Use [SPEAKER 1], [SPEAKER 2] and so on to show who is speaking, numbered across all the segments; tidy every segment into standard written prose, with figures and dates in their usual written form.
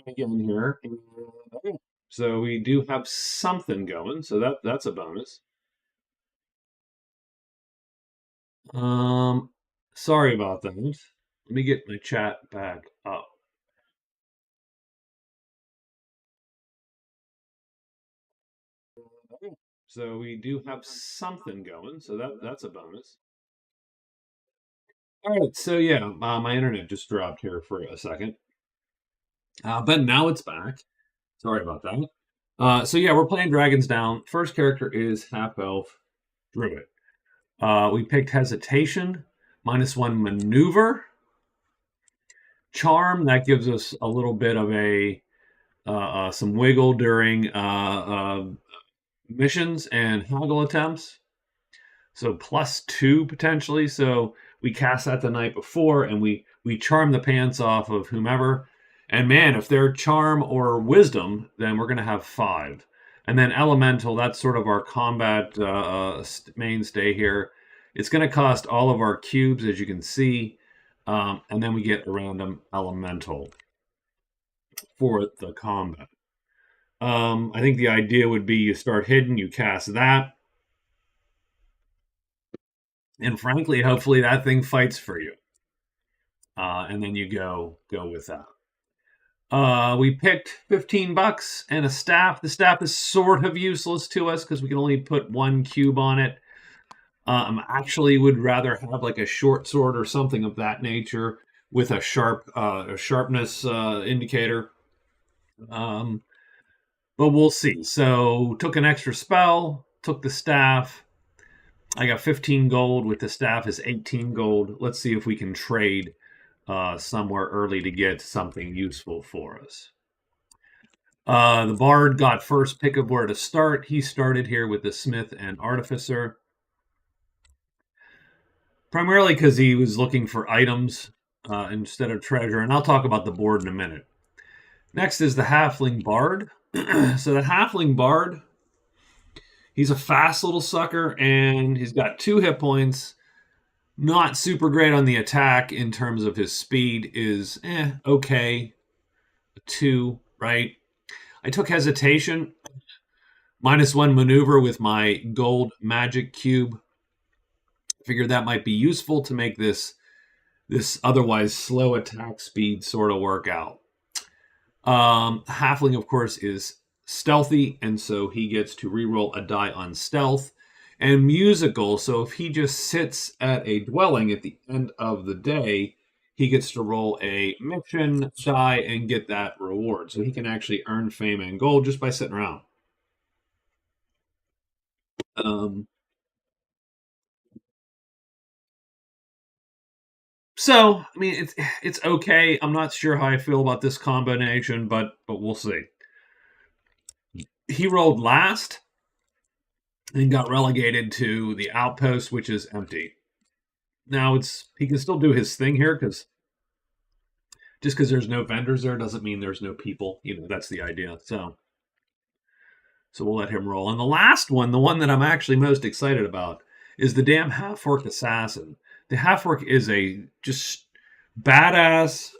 [SPEAKER 1] again here. Okay. So we do have something going, so that's a bonus. Um, Sorry about that. Let me get my chat back up. Okay. So we do have something going, so that's a bonus. All right, so yeah, my internet just dropped here for a second, but now it's back. Sorry about that. So yeah, we're playing Dragons Down. First character is half elf druid. We picked hesitation, -1 maneuver, charm. That gives us a little bit of a some wiggle during missions and haggle attempts. So +2 potentially. So we cast that the night before, and we charm the pants off of whomever. And man, if they're charm or wisdom, then we're gonna have 5. And then elemental, that's sort of our combat mainstay here. It's gonna cost all of our cubes, as you can see, and then we get a random elemental for the combat. I think the idea would be you start hidden, you cast that, and frankly, hopefully that thing fights for you, and then you go with that. We picked $15 and a staff. The staff is sort of useless to us because we can only put 1 cube on it. Actually would rather have like a short sword or something of that nature with a sharpness indicator. Um, but we'll see. So took an extra spell, took the staff. I got 15 gold with the staff is 18 gold. Let's see if we can trade somewhere early to get something useful for us. The bard got first pick of where to start. He started here with the smith and artificer, primarily because he was looking for items instead of treasure. And I'll talk about the board in a minute. Next is the halfling bard. So the halfling bard, he's a fast little sucker, and he's got 2 hit points. Not super great on the attack in terms of his speed is okay. 2, right? I took hesitation, -1 maneuver with my gold magic cube. Figured that might be useful to make this otherwise slow attack speed sort of work out. Halfling, of course, is stealthy, and so he gets to reroll a die on stealth. And musical, so if he just sits at a dwelling at the end of the day, he gets to roll a mission die and get that reward. So he can actually earn fame and gold just by sitting around. So I mean, it's okay. I'm not sure how I feel about this combination, but we'll see. He rolled last and got relegated to the outpost, which is empty. Now he can still do his thing here because just because there's no vendors there doesn't mean there's no people. That's the idea. So we'll let him roll. And the last one, the one that I'm actually most excited about, is the damn half-orc assassin. The half-orc is a just badass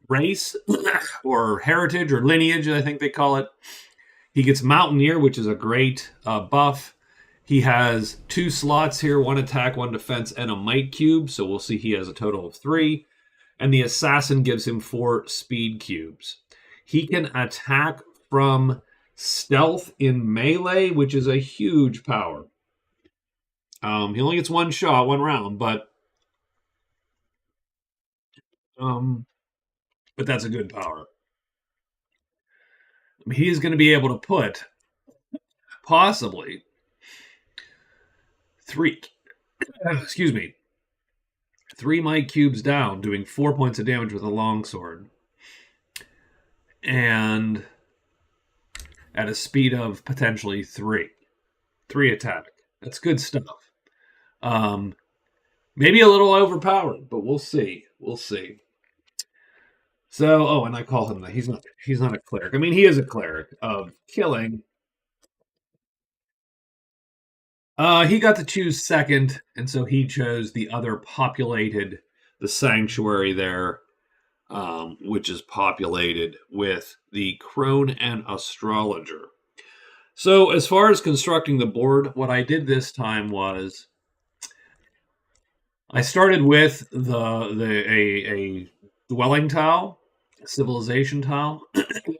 [SPEAKER 1] race or heritage or lineage, I think they call it. He gets Mountaineer, which is a great buff. He has 2 slots here, 1 attack, 1 defense, and a might cube. So we'll see he has a total of 3. And the assassin gives him 4 speed cubes. He can attack from stealth in melee, which is a huge power. He only gets 1 shot, 1 round, but that's a good power. He is going to be able to put possibly 3 might cubes down, doing 4 points of damage with a longsword, and at a speed of potentially 3 attack. That's good stuff. Maybe a little overpowered, but we'll see. So, and I call him that. He's not a cleric. I mean, he is a cleric of killing. He got to choose second, and so he chose the other populated, the sanctuary there. which is populated with the Crone and Astrologer. So as far as constructing the board, what I did this time was I started with a dwelling tile, a civilization tile,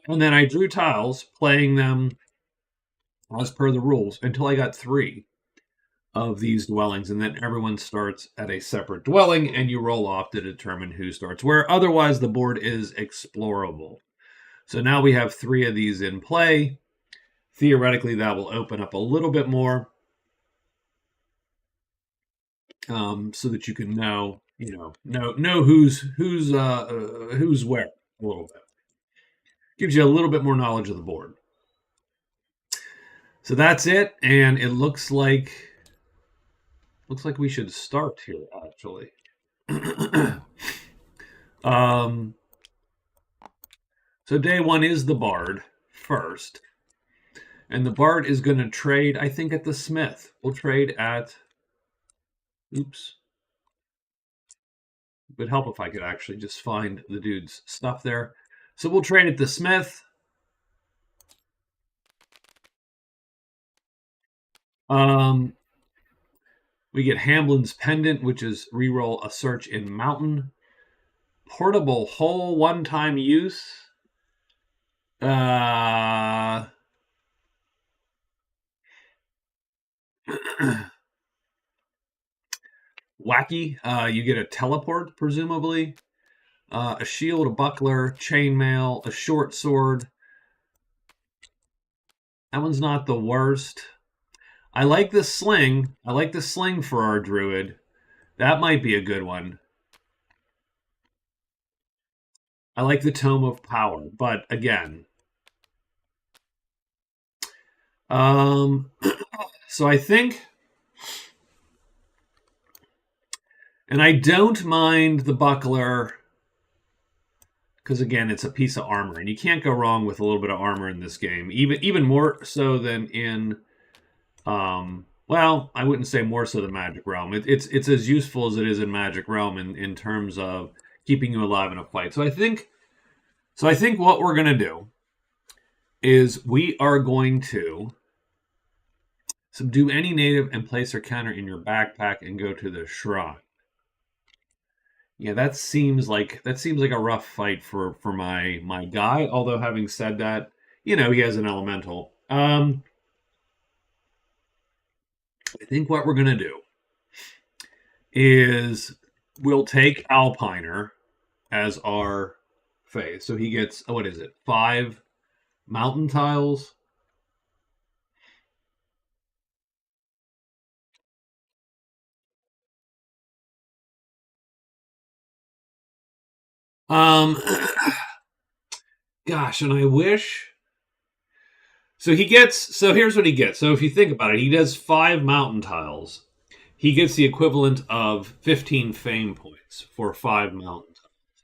[SPEAKER 1] and then I drew tiles, playing them as per the rules until I got 3 of these dwellings, and then everyone starts at a separate dwelling, and you roll off to determine who starts where. Otherwise, the board is explorable. So now we have 3 of these in play. Theoretically, that will open up a little bit more, so that you can know who's where a little bit. Gives you a little bit more knowledge of the board. So that's it, and it looks like we should start here, actually. So day 1 is the Bard first. And the Bard is going to trade, I think, at the Smith. We'll trade at... Oops. It would help if I could actually just find the dude's stuff there. So we'll trade at the Smith. We get Hamblin's Pendant, which is reroll a search in Mountain. Portable Hole, one-time use. Wacky. You get a teleport, presumably. A shield, a buckler, chainmail, a short sword. That one's not the worst. I like the sling. I like the sling for our druid. That might be a good one. I like the Tome of Power, but again. So I think, and I don't mind the buckler, because again, it's a piece of armor, and you can't go wrong with a little bit of armor in this game. Even more so than in, well, I wouldn't say more so than Magic Realm. It's as useful as it is in Magic Realm in terms of keeping you alive in a fight. So I think what we're gonna do is we are going to subdue any native and place their counter in your backpack and go to the shrine. Yeah, that seems like a rough fight for my guy. Although having said that, he has an elemental. I think what we're gonna do is we'll take Alpiner as our phase. So he gets 5 mountain tiles. Gosh, and I wish. So here's what he gets. So if you think about it, he does 5 mountain tiles. He gets the equivalent of 15 fame points for 5 mountain tiles.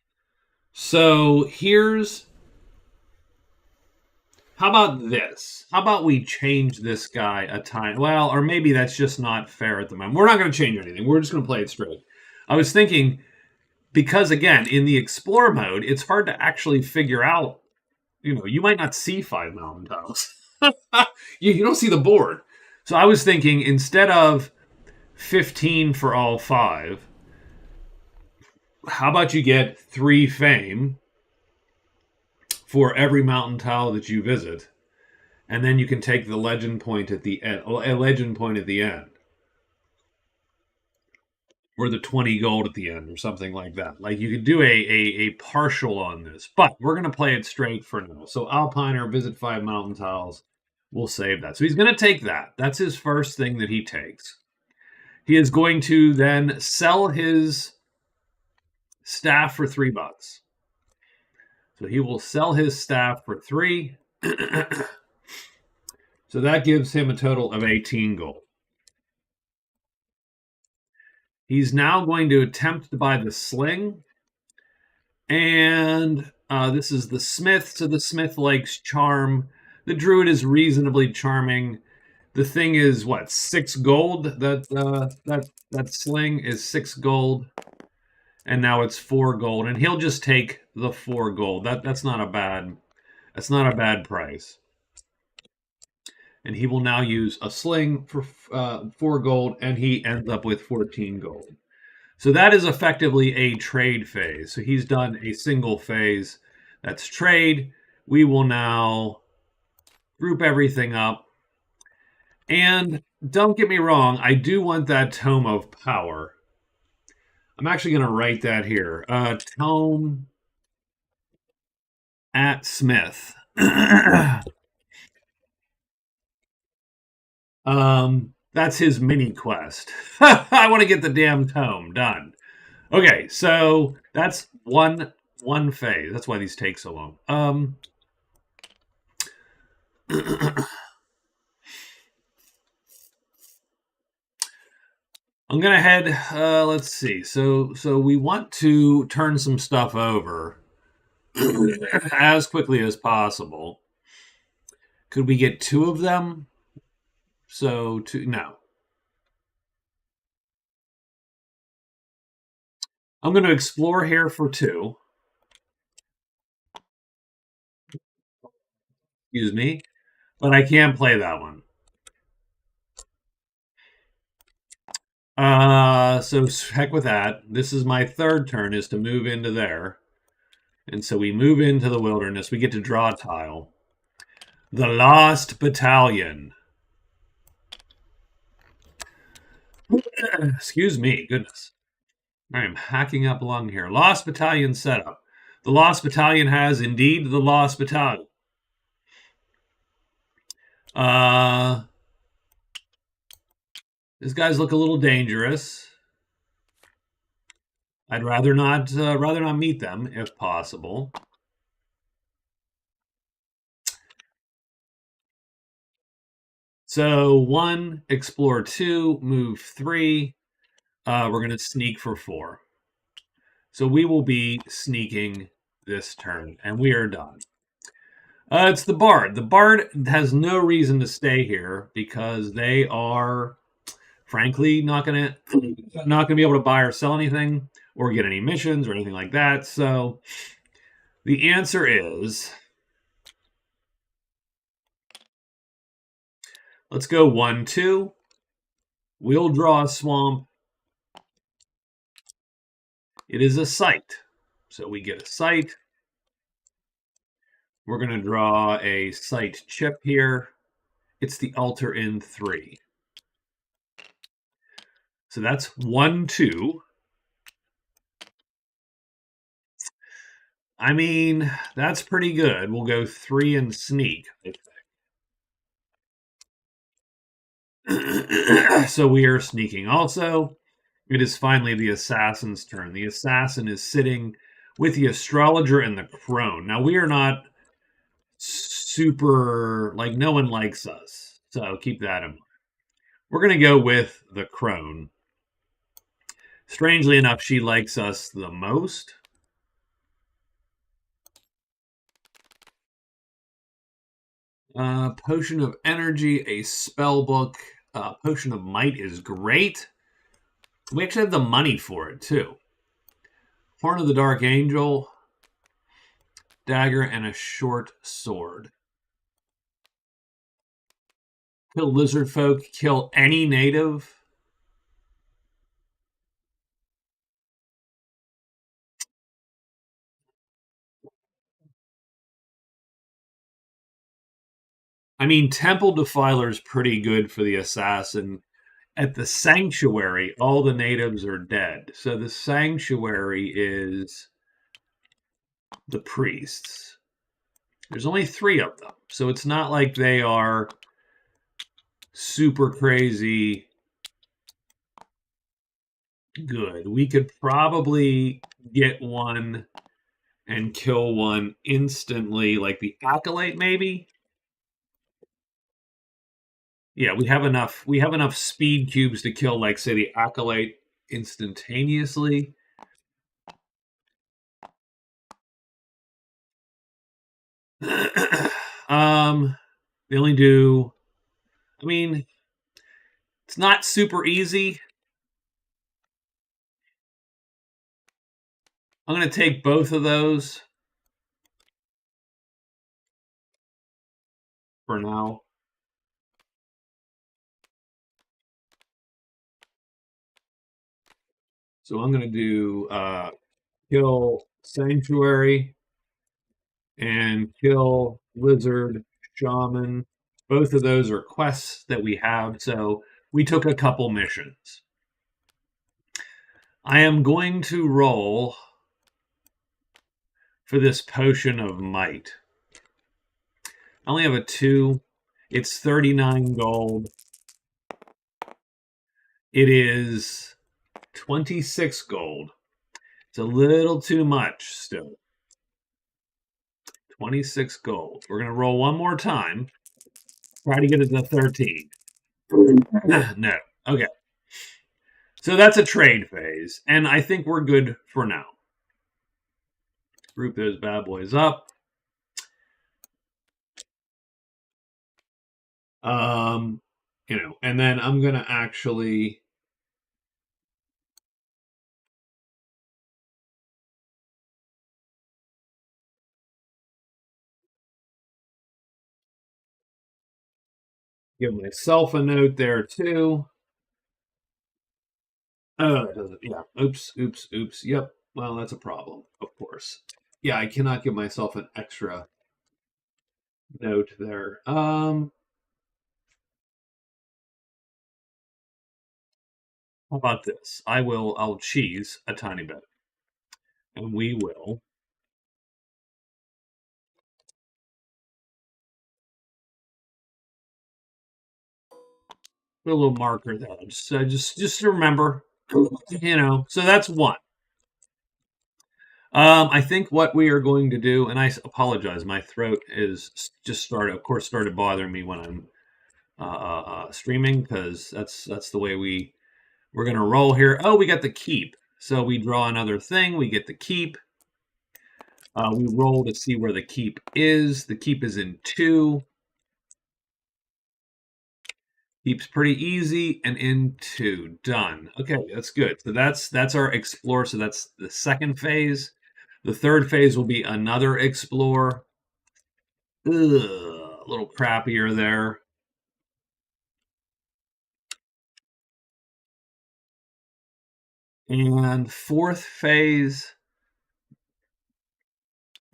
[SPEAKER 1] So how about this? How about we change this guy a time? Well, or maybe that's just not fair at the moment. We're not going to change anything. We're just going to play it straight. I was thinking, because again, in the explore mode, it's hard to actually figure out, you might not see 5 mountain tiles. you don't see the board. So I was thinking, instead of 15 for all 5, how about you get 3 fame for every mountain tile that you visit, and then you can take the legend point at the end, or the 20 gold at the end, or something like that. Like, you could do a partial on this, but we're going to play it straight for now. So Alpiner, visit 5 mountain tiles. We'll save that. So he's going to take that. That's his first thing that he takes. He is going to then sell his staff for $3. So he will sell his staff for 3. So that gives him a total of 18 gold. He's now going to attempt to buy the sling. And this is the Smith. So the Smith likes charm. The druid is reasonably charming. The thing is, 6 gold? That sling is 6 gold. and now it's 4 gold, and he'll just take the 4 gold. That's not a bad price. And he will now use a sling for 4 gold, and he ends up with 14 gold. So that is effectively a trade phase. So he's done a single phase. That's trade. We will now group everything up. And don't get me wrong, I do want that Tome of Power. I'm actually going to write that here. Tome at Smith. That's his mini quest. I want to get the damn tome done. Okay, so that's one phase. That's why these take so long. I'm gonna head. Let's see. So we want to turn some stuff over as quickly as possible. Could we get 2 of them? So no. I'm going to explore here for 2. Excuse me, but I can't play that one. So heck with that. This is my 3rd turn, is to move into there. And so we move into the wilderness. We get to draw a tile. The Lost Battalion. Excuse me, goodness. I am hacking up lung here. Lost Battalion setup. The Lost Battalion has indeed the Lost Battalion. These guys look a little dangerous. I'd rather not meet them if possible. So 1, explore 2, move 3. We're going to sneak for 4. So we will be sneaking this turn, and we are done. It's the Bard. The Bard has no reason to stay here because they are, frankly, not going to be able to buy or sell anything or get any missions or anything like that. So the answer is, let's go 1, 2. We'll draw a swamp. It is a site. So we get a site. We're going to draw a site chip here. It's the altar in 3. So that's 1, 2. I mean, that's pretty good. We'll go 3 and sneak. So we are sneaking. Also, it is finally the assassin's turn. The assassin is sitting with the astrologer and the crone. Now, we are not super, like, no one likes us. So keep that in mind. We're going to go with the crone. Strangely enough, she likes us the most. Potion of Energy, a spell book. Potion of Might is great. We actually have the money for it, too. Horn of the Dark Angel, dagger, and a short sword. Kill lizard folk, kill any native. I mean, Temple Defiler is pretty good for the assassin. At the Sanctuary, all the natives are dead. So the Sanctuary is the priests. There's only 3 of them. So it's not like they are super crazy good. We could probably get one and kill one instantly, like the Acolyte, maybe. Yeah, we have enough speed cubes to kill, like, say, the Acolyte instantaneously. They only do, I mean, it's not super easy. I'm going to take both of those for now. So I'm going to do kill Sanctuary and kill Lizard Shaman. Both of those are quests that we have, so we took a couple missions. I am going to roll for this Potion of Might. I only have a 2. It's 39 gold. It is 26 gold. It's a little too much still. 26 gold. We're going to roll one more time. Try to get it to 13. No. Okay. So that's a trade phase, and I think we're good for now. Group those bad boys up. And then I'm going to actually give myself a note there too. Oh, it doesn't. Yeah. Oops. Yep. Well, that's a problem, of course. Yeah, I cannot give myself an extra note there. How about this? I'll cheese a tiny bit. And we will put a little marker there. Just to remember, so that's one. I think what we are going to do, and I apologize, my throat is just started bothering me when I'm streaming, because that's the way we're going to roll here. Oh, we got the keep. So we draw another thing. We get the keep. We roll to see where the keep is. The keep is in 2. Keeps pretty easy, and in 2. Done. Okay, that's good. So that's our explore. So that's the second phase. The third phase will be another explore. Ugh, a little crappier there. And fourth phase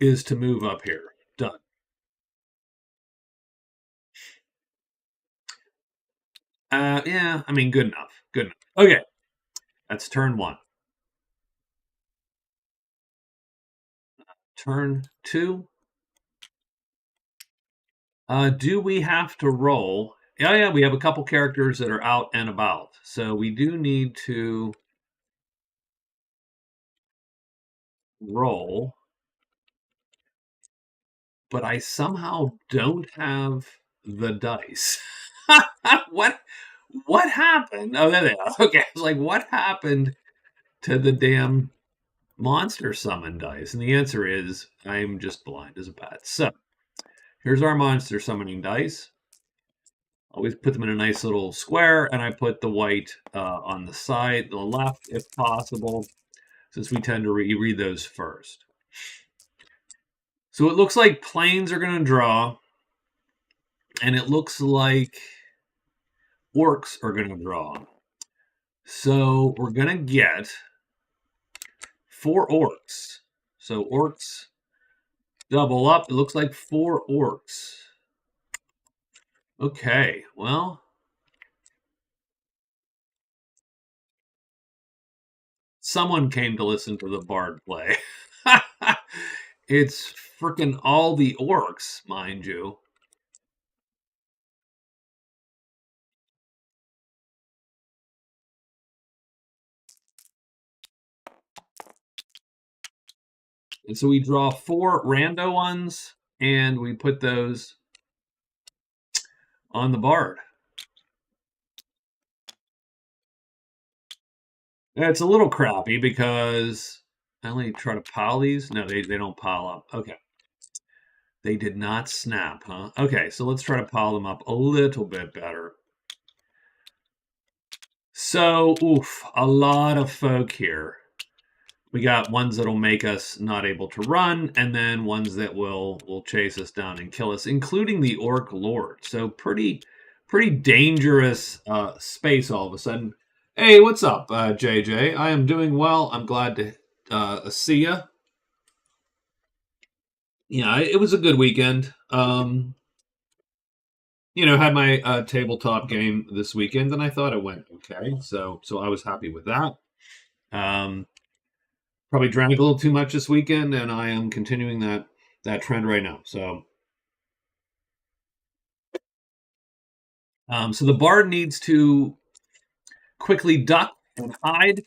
[SPEAKER 1] is to move up here. Done. Yeah, I mean, good enough. Good enough. Okay, that's turn 1. Turn 2. Do we have to roll? Yeah, we have a couple characters that are out and about. So we do need to roll. But I somehow don't have the dice. What happened? Oh, there they are. Okay, I was like, what happened to the damn monster summon dice? And the answer is, I'm just blind as a bat. So here's our monster summoning dice. Always put them in a nice little square, and I put the white on the side, the left, if possible, since we tend to read those first. So it looks like planes are going to draw, and it looks like orcs are going to draw. So we're going to get 4 orcs. So orcs double up. It looks like 4 orcs. Okay, well, someone came to listen to the bard play. It's freaking all the orcs, mind you. And so we draw 4 rando ones, and we put those on the bard. It's a little crappy because I only try to pile these. No, they don't pile up. Okay. They did not snap, huh? Okay, so let's try to pile them up a little bit better. So, a lot of folk here. we got ones that'll make us not able to run, and then ones that will chase us down and kill us, including the Orc Lord. So pretty dangerous space all of a sudden. Hey, what's up, JJ? I am doing well. I'm glad to see you. Yeah, it was a good weekend. Had my tabletop game this weekend, and I thought it went okay. So I was happy with that. Probably drank a little too much this weekend, and I am continuing that trend right now. So the bard needs to quickly duck and hide.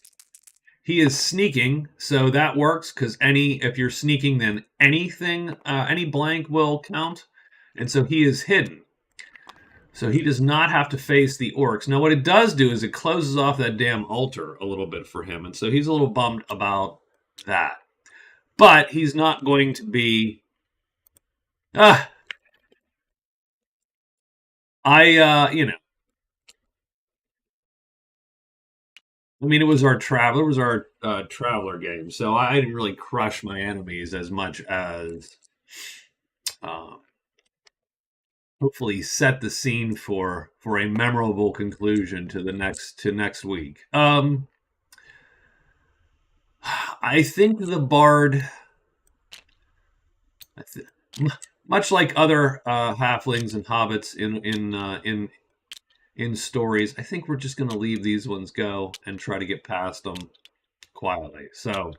[SPEAKER 1] He is sneaking, so that works because if you're sneaking, then any blank will count, and so he is hidden. So he does not have to face the orcs. Now, what it does do is it closes off that damn altar a little bit for him, and so he's a little bummed about that. But he's not going to be. I mean, it was our traveler game, so I didn't really crush my enemies as much as hopefully set the scene for a memorable conclusion to next week. I think the bard, much like other halflings and hobbits in stories, I think we're just going to leave these ones go and try to get past them quietly. So,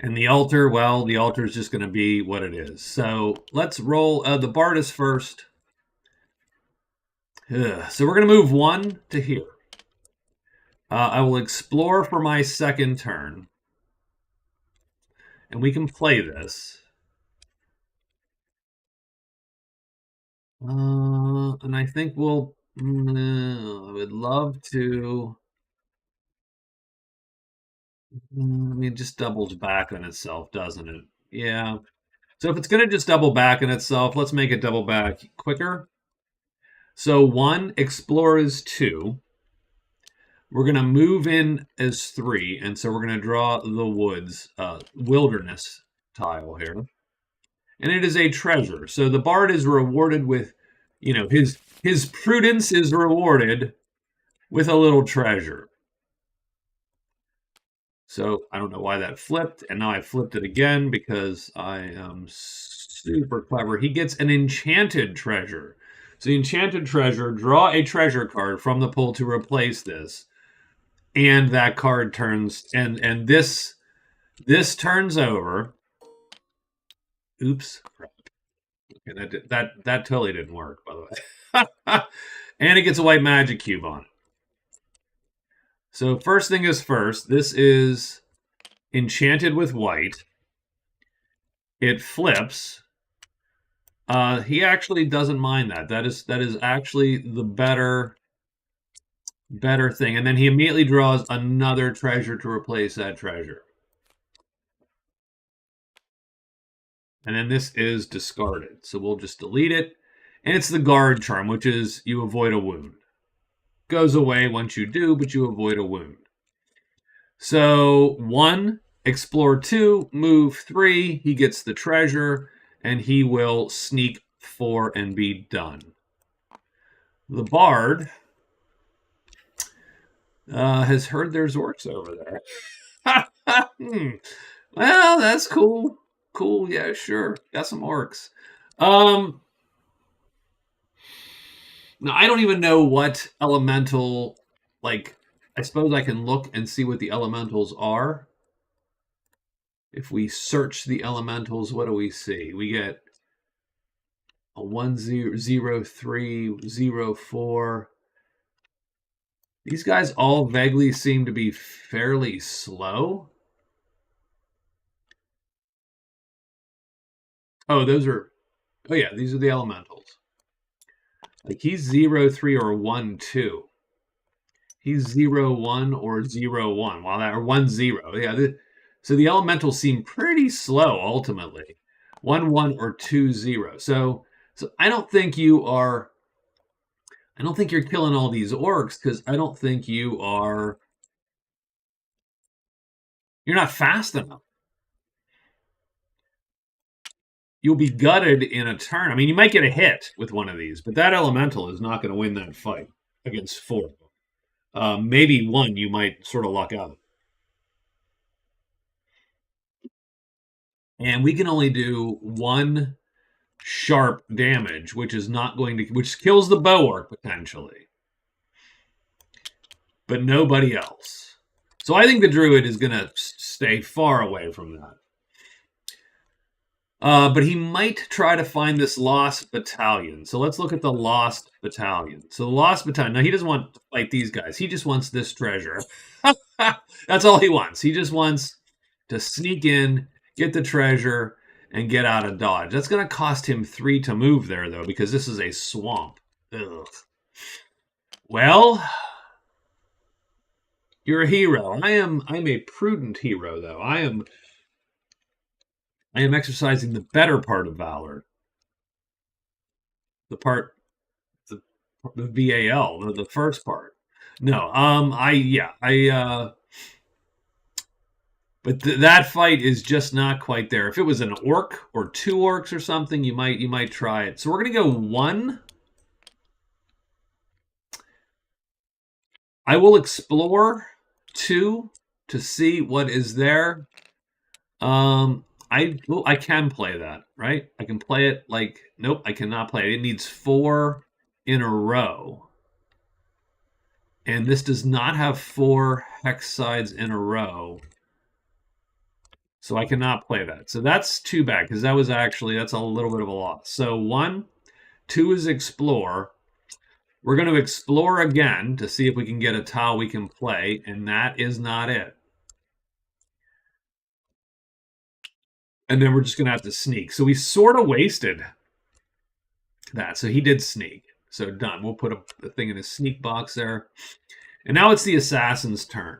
[SPEAKER 1] and the altar, well, the altar is just going to be what it is. So let's roll. The bard is first. So we're going to move 1 to here. I will explore for my second turn. And we can play this. And I think I would love to. I mean, it just doubles back on itself, doesn't it? Yeah. So if it's going to just double back on itself, let's make it double back quicker. So 1, explore is 2. We're going to move in as 3, and so we're going to draw the wilderness tile here. And it is a treasure. So the bard is rewarded with, his prudence is rewarded with a little treasure. So I don't know why that flipped, and now I flipped it again because I am super clever. He gets an enchanted treasure. So the enchanted treasure, draw a treasure card from the pool to replace this. And that card turns, and this turns over. Oops. Okay, that totally didn't work, by the way. And it gets a white magic cube on it. So first thing is first, this is enchanted with white. It flips. He actually doesn't mind that. That is actually the better thing. And then he immediately draws another treasure to replace that treasure. And then this is discarded. So we'll just delete it. And it's the guard charm, which is you avoid a wound. Goes away once you do, but you avoid a wound. So 1, explore 2, move 3. He gets the treasure, and he will sneak 4 and be done. The bard has heard there's orcs over there. Well, that's cool. Cool, yeah, sure. Got some orcs. Now, I don't even know what elemental, I suppose I can look and see what the elementals are. If we search the elementals, what do we see? We get a 1-0-3-0-4. These guys all vaguely seem to be fairly slow. Oh, these are the elementals. He's 0-3 or 1-2. He's 0-1 or 0-1. Or 1-0. Yeah. So the elementals seem pretty slow ultimately. 1-1 or 2-0. So I don't think you're killing all these orcs because I don't think you are You're not fast enough. You'll be gutted in a turn. I mean, you might get a hit with one of these, but that elemental is not going to win that fight against 4. Maybe 1 you might sort of luck out. And we can only do 1 sharp damage, which is not going to, which kills the Bulwark potentially, but nobody else. So I think the Druid is going to stay far away from that. But he might try to find this Lost Battalion. So let's look at the Lost Battalion. So the Lost Battalion, now he doesn't want to fight these guys. He just wants this treasure. That's all he wants. He just wants to sneak in, get the treasure, and get out of Dodge. That's going to cost him 3 to move there, though, because this is a swamp. Ugh. Well, you're a hero. I'm a prudent hero, though. I am exercising the better part of valor. The VAL, the first part. No, but that fight is just not quite there. If it was an orc or 2 orcs or something, you might try it. So we're gonna go 1. I will explore 2 to see what is there. I can play that, right? I can play it like, nope, I cannot play it. It needs 4 in a row. And this does not have 4 hex sides in a row. So I cannot play that. So that's too bad, because that's a little bit of a loss. So 1, 2 is explore. We're going to explore again to see if we can get a tile we can play, and that is not it. And then we're just going to have to sneak. So we sort of wasted that. So he did sneak. So done. We'll put the thing in his sneak box there. And now it's the assassin's turn.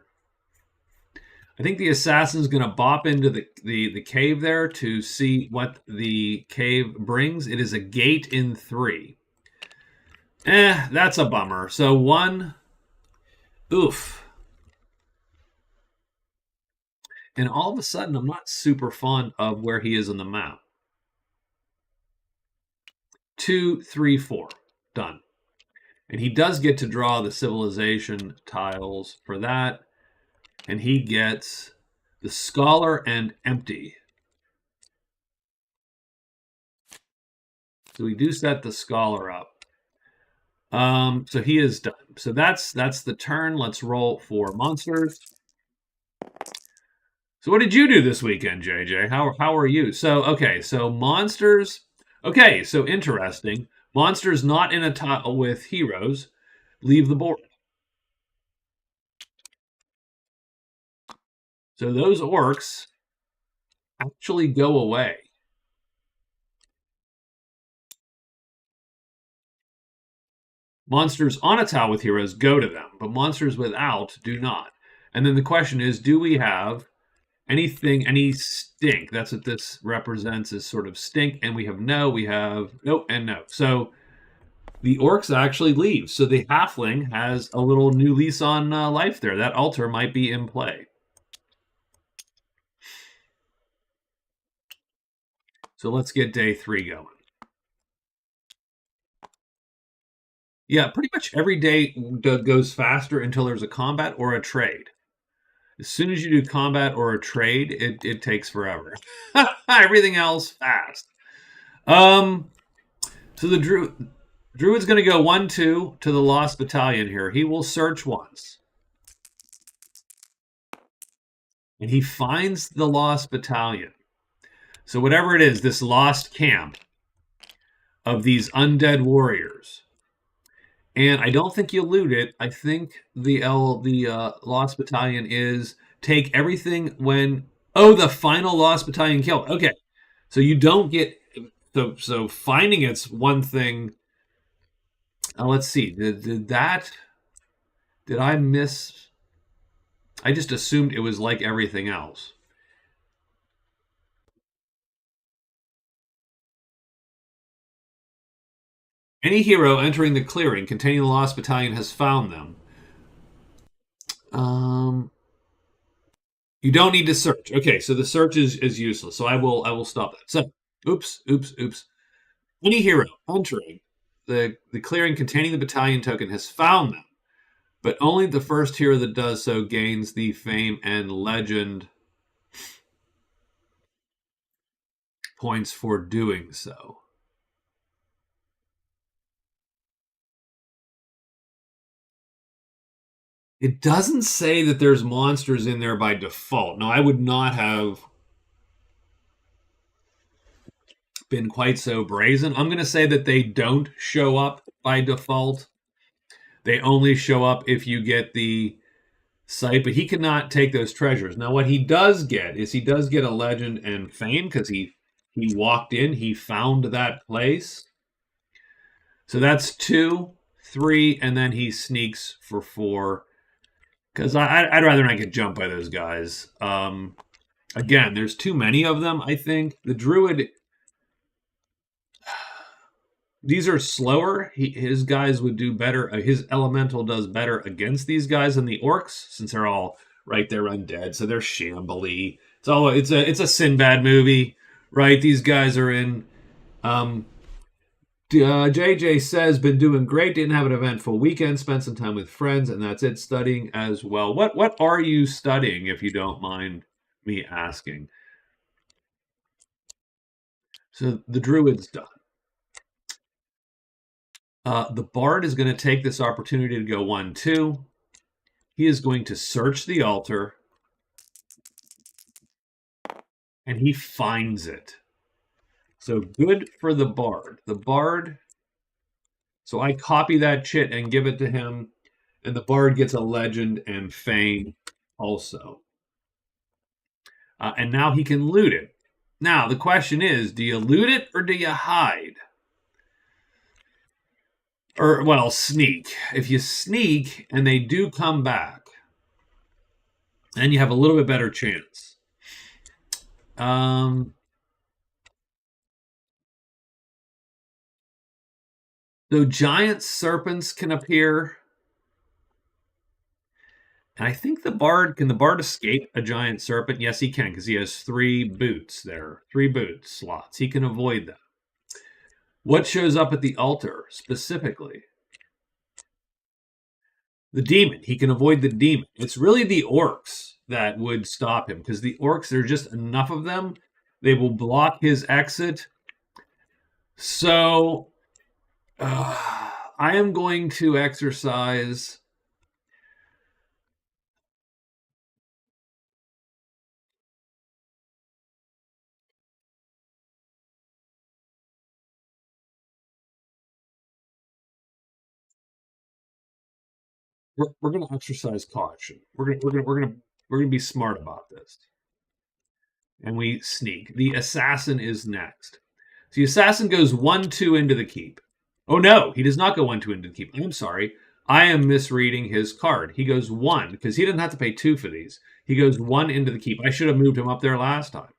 [SPEAKER 1] I think the assassin's going to bop into the cave there to see what the cave brings. It is a gate in 3. That's a bummer. So 1, oof. And all of a sudden, I'm not super fond of where he is on the map. 2, 3, 4. Done. And he does get to draw the civilization tiles for that. And he gets the Scholar and Empty. So we do set the Scholar up. So he is done. So that's the turn. Let's roll for monsters. So what did you do this weekend, JJ? How are you? So okay, so monsters. Okay, so interesting. Monsters not in a tile with heroes leave the board. So those orcs actually go away. Monsters on a tile with heroes go to them, but monsters without do not. And then the question is, do we have anything, any stink? That's what this represents as sort of stink. And we have no, and no. So the orcs actually leave. So the halfling has a little new lease on life there. That altar might be in play. So let's get day 3 going. Yeah, pretty much every day goes faster until there's a combat or a trade. As soon as you do combat or a trade, it takes forever. Everything else fast. So the Druid's going to go 1, 2 to the Lost Battalion here. He will search once. And he finds the Lost Battalion. So whatever it is, this lost camp of these undead warriors. And I don't think you loot it. I think the Lost Battalion is take everything when... Oh, the final Lost Battalion kill. Okay. So you don't get... So finding it's one thing... let's see. Did I miss... I just assumed it was like everything else. Any hero entering the clearing containing the Lost Battalion has found them. You don't need to search. Okay, so the search is useless. So I will stop that. So oops. Any hero entering the clearing containing the battalion token has found them, but only the first hero that does so gains the fame and legend points for doing so. It doesn't say that there's monsters in there by default. No, I would not have been quite so brazen. I'm going to say that they don't show up by default. They only show up if you get the site, but he cannot take those treasures. Now, what he does get is he does get a legend and fame because he walked in, he found that place. So that's 2, 3, and then he sneaks for 4. Because I'd rather not get jumped by those guys. Again, there's too many of them, I think. The druid, these are slower. His guys would do better. His elemental does better against these guys than the orcs, since they're all right there undead. So they're shambly. It's a Sinbad movie, right? These guys are in. JJ says, been doing great. Didn't have an eventful weekend. Spent some time with friends, and that's it. Studying as well. What are you studying, if you don't mind me asking? So the druid's done. The bard is going to take this opportunity to go 1-2. He is going to search the altar, and he finds it. So good for the bard. The bard. So I copy that chit and give it to him, and the bard gets a legend and fame also. And now he can loot it. Now the question is, do you loot it or do you hide? Or, well, sneak. If you sneak and they do come back, then you have a little bit better chance. So giant serpents can appear. And I think the bard escape a giant serpent? Yes, he can, because he has 3 boots there, 3 boot slots. He can avoid them. What shows up at the altar specifically? The demon. He can avoid the demon. It's really the orcs that would stop him, because the orcs, there are just enough of them. They will block his exit. So I am going to exercise. We're going to exercise caution. We're going to be smart about this. And we sneak. The assassin is next. So the assassin goes 1-2 into the keep. Oh no, he does not go 1-2 into the keep. I'm sorry. I am misreading his card. He goes 1 because he doesn't have to pay 2 for these. He goes 1 into the keep. I should have moved him up there last time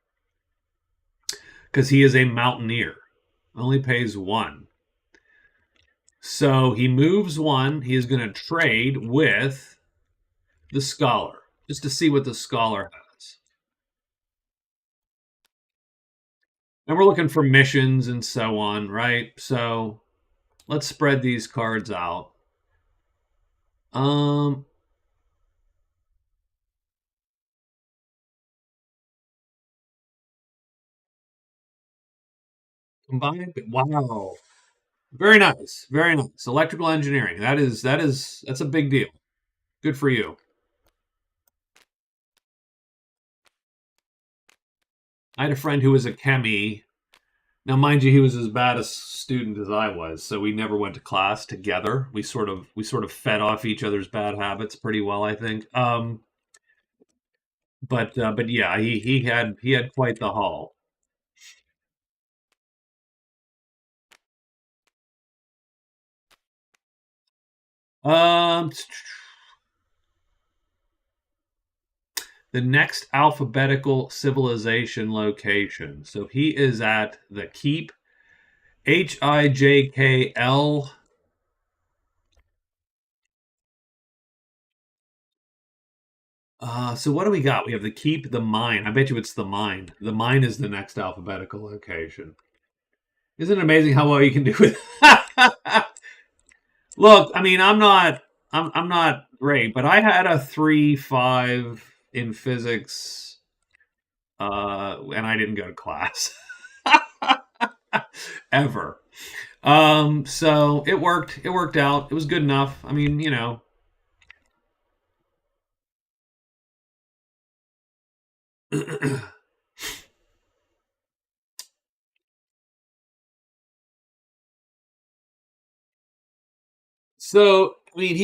[SPEAKER 1] because he is a mountaineer. Only pays 1. So he moves 1. He is going to trade with the scholar just to see what the scholar has. And we're looking for missions and so on, right? So let's spread these cards out. Combined. Wow. Very nice. Very nice. Electrical engineering. That's a big deal. Good for you. I had a friend who was a chemie. Now, mind you, he was as bad a student as I was, so we never went to class together. We sort of fed off each other's bad habits pretty well, I think. But yeah, he had quite the haul. The next alphabetical civilization location. So he is at the Keep. HIJKL. So what do we got? We have the keep, the mine. I bet you it's the mine. The mine is the next alphabetical location. Isn't it amazing how well you can do it? Look, I mean, I'm not great, but I had a 3.5 in physics, and I didn't go to class ever. So it worked. It worked out. It was good enough. I mean, you know. So I mean,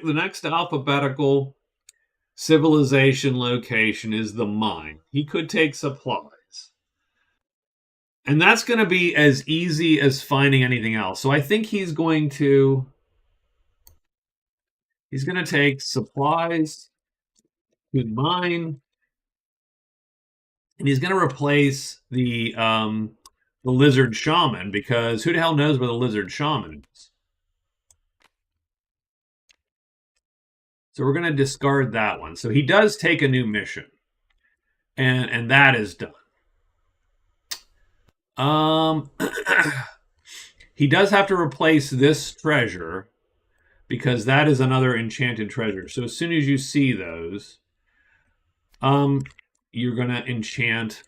[SPEAKER 1] the next alphabetical civilization location is the mine. He could take supplies. And that's going to be as easy as finding anything else. So I think he's going to take supplies to mine, and he's going to replace the lizard shaman, because who the hell knows where the lizard shaman is? So we're going to discard that one. So he does take a new mission, and that is done. He does have to replace this treasure, because that is another enchanted treasure. So as soon as you see those, you're going to enchant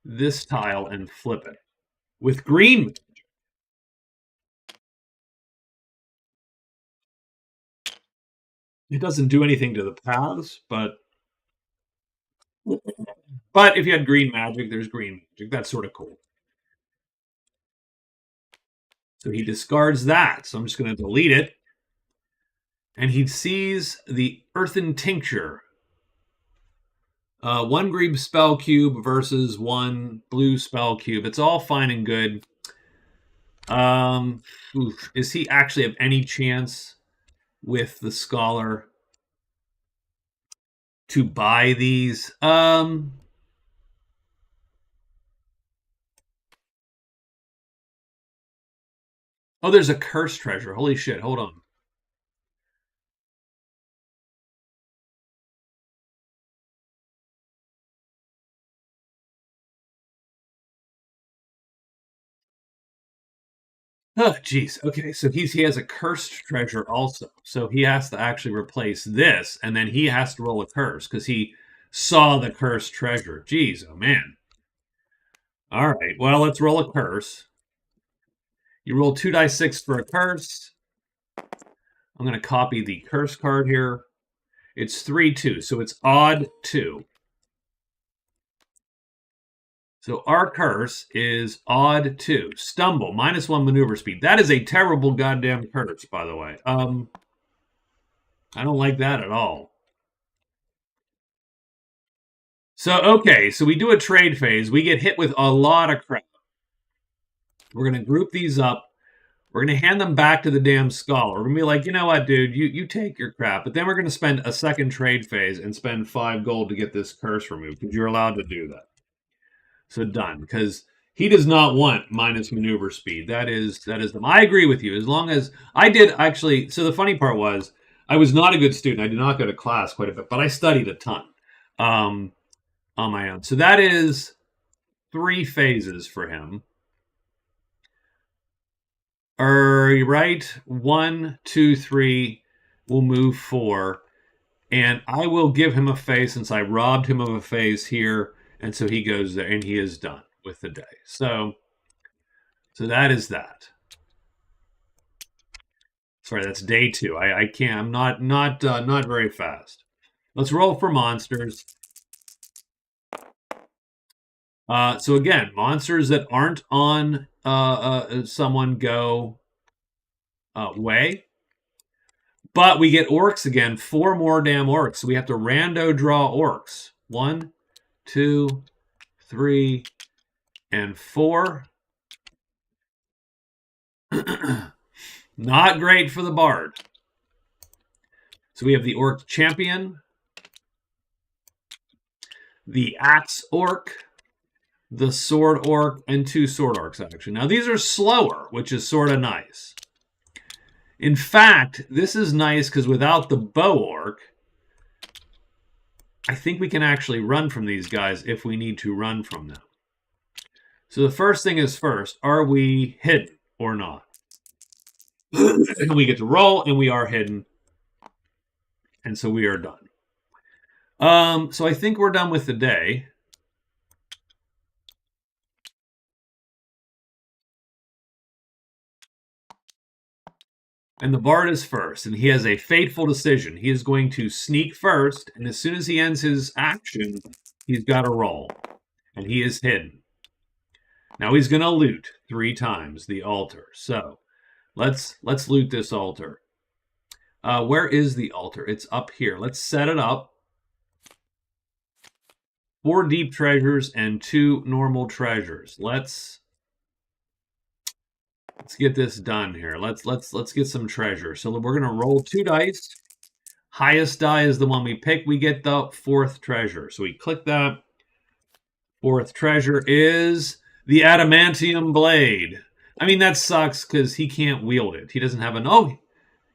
[SPEAKER 1] this tile and flip it with green. It doesn't do anything to the paths, but if you had green magic, there's green magic. That's sort of cool. So he discards that. So I'm just going to delete it. And he sees the Earthen Tincture. One green spell cube versus one blue spell cube. It's all fine and good. Is he actually have any chance with the scholar to buy these? Oh, there's a curse treasure. Holy shit, hold on. Oh, jeez. Okay, so he has a cursed treasure also. So he has to actually replace this, and then he has to roll a curse because he saw the cursed treasure. Jeez, oh man. All right, well, let's roll a curse. You roll 2d6 for a curse. I'm going to copy the curse card here. It's 3-2, so it's odd 2. So our curse is odd 2. Stumble, -1 maneuver speed. That is a terrible goddamn curse, by the way. I don't like that at all. So, okay, so we do a trade phase. We get hit with a lot of crap. We're going to group these up. We're going to hand them back to the damn scholar. We're going to be like, you know what, dude, you take your crap. But then we're going to spend a second trade phase and spend 5 gold to get this curse removed, because you're allowed to do that. So done, because he does not want minus maneuver speed. That is them. I agree with you. As long as I did actually. So the funny part was, I was not a good student. I did not go to class quite a bit, but I studied a ton on my own. So that is 3 phases for him. Right? 1, 2, 3. We'll move 4, and I will give him a phase since I robbed him of a phase here. And so he goes there, and he is done with the day. So that is that. Sorry, that's day 2. I can't. I'm not very fast. Let's roll for monsters. So again, monsters that aren't on someone go way. But we get orcs again. 4 more damn orcs. So we have to rando draw orcs. 1, 2, 3, and 4. Not great for the bard. So we have the orc champion, the axe orc, the sword orc, and 2 sword orcs actually. Now these are slower, which is sort of nice. In fact, this is nice because without the bow orc, I think we can actually run from these guys if we need to run from them. So the first thing is first, are we hidden or not? And we get to roll, and we are hidden. And so we are done. So I think we're done with the day. And the bard is first, and he has a fateful decision. He is going to sneak first, and as soon as he ends his action, he's got to roll. And he is hidden. Now he's going to loot 3 times the altar. So let's loot this altar. Where is the altar? It's up here. Let's set it up. 4 deep treasures and 2 normal treasures. Let's get this done here. Let's get some treasure. So we're going to roll 2 dice. Highest die is the one we pick. We get the 4th treasure. So we click that. 4th treasure is the adamantium blade. I mean, that sucks because he can't wield it. He doesn't have an... Oh,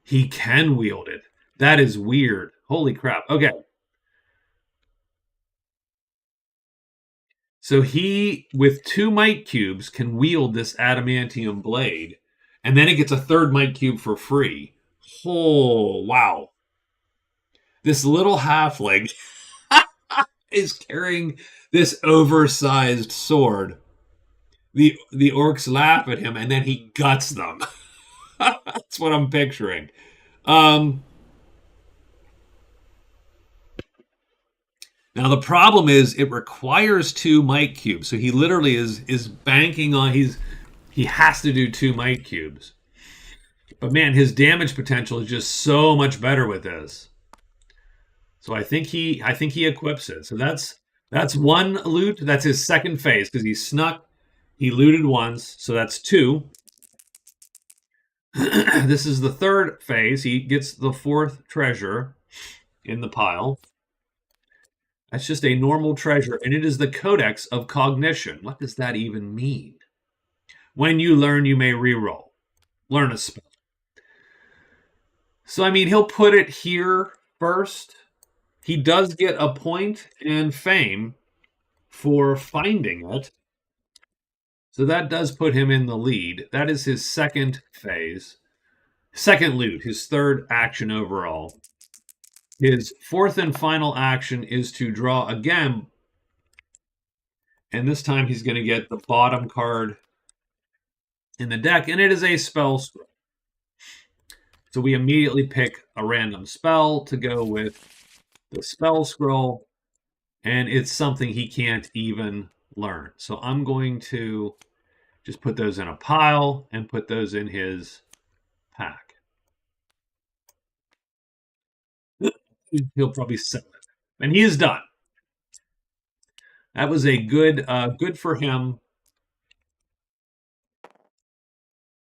[SPEAKER 1] he can wield it. That is weird. Holy crap. Okay. So he, with 2 might cubes, can wield this adamantium blade. And then it gets a 3rd might cube for free. Oh, wow. This little halfling is carrying this oversized sword. The orcs laugh at him, and then he guts them. That's what I'm picturing. Now the problem is it requires 2 might cubes, so he literally is banking on he has to do 2 might cubes. But man, his damage potential is just so much better with this. So I think he equips it. So that's 1 loot. That's his 2nd phase because he snuck, he looted once, so that's 2. This is the 3rd phase. He gets the 4th treasure in the pile. That's just a normal treasure, and it is the Codex of Cognition. What does that even mean? When you learn, you may reroll. Learn a spell. So, I mean, he'll put it here first. He does get a point and fame for finding it. So that does put him in the lead. That is his 2nd phase. 2nd loot, his 3rd action overall. His 4th and final action is to draw again. And this time he's going to get the bottom card in the deck. And it is a spell scroll. So we immediately pick a random spell to go with the spell scroll. And it's something he can't even learn. So I'm going to just put those in a pile and put those in his pack. He'll probably sell it. And he is done. That was a good for him.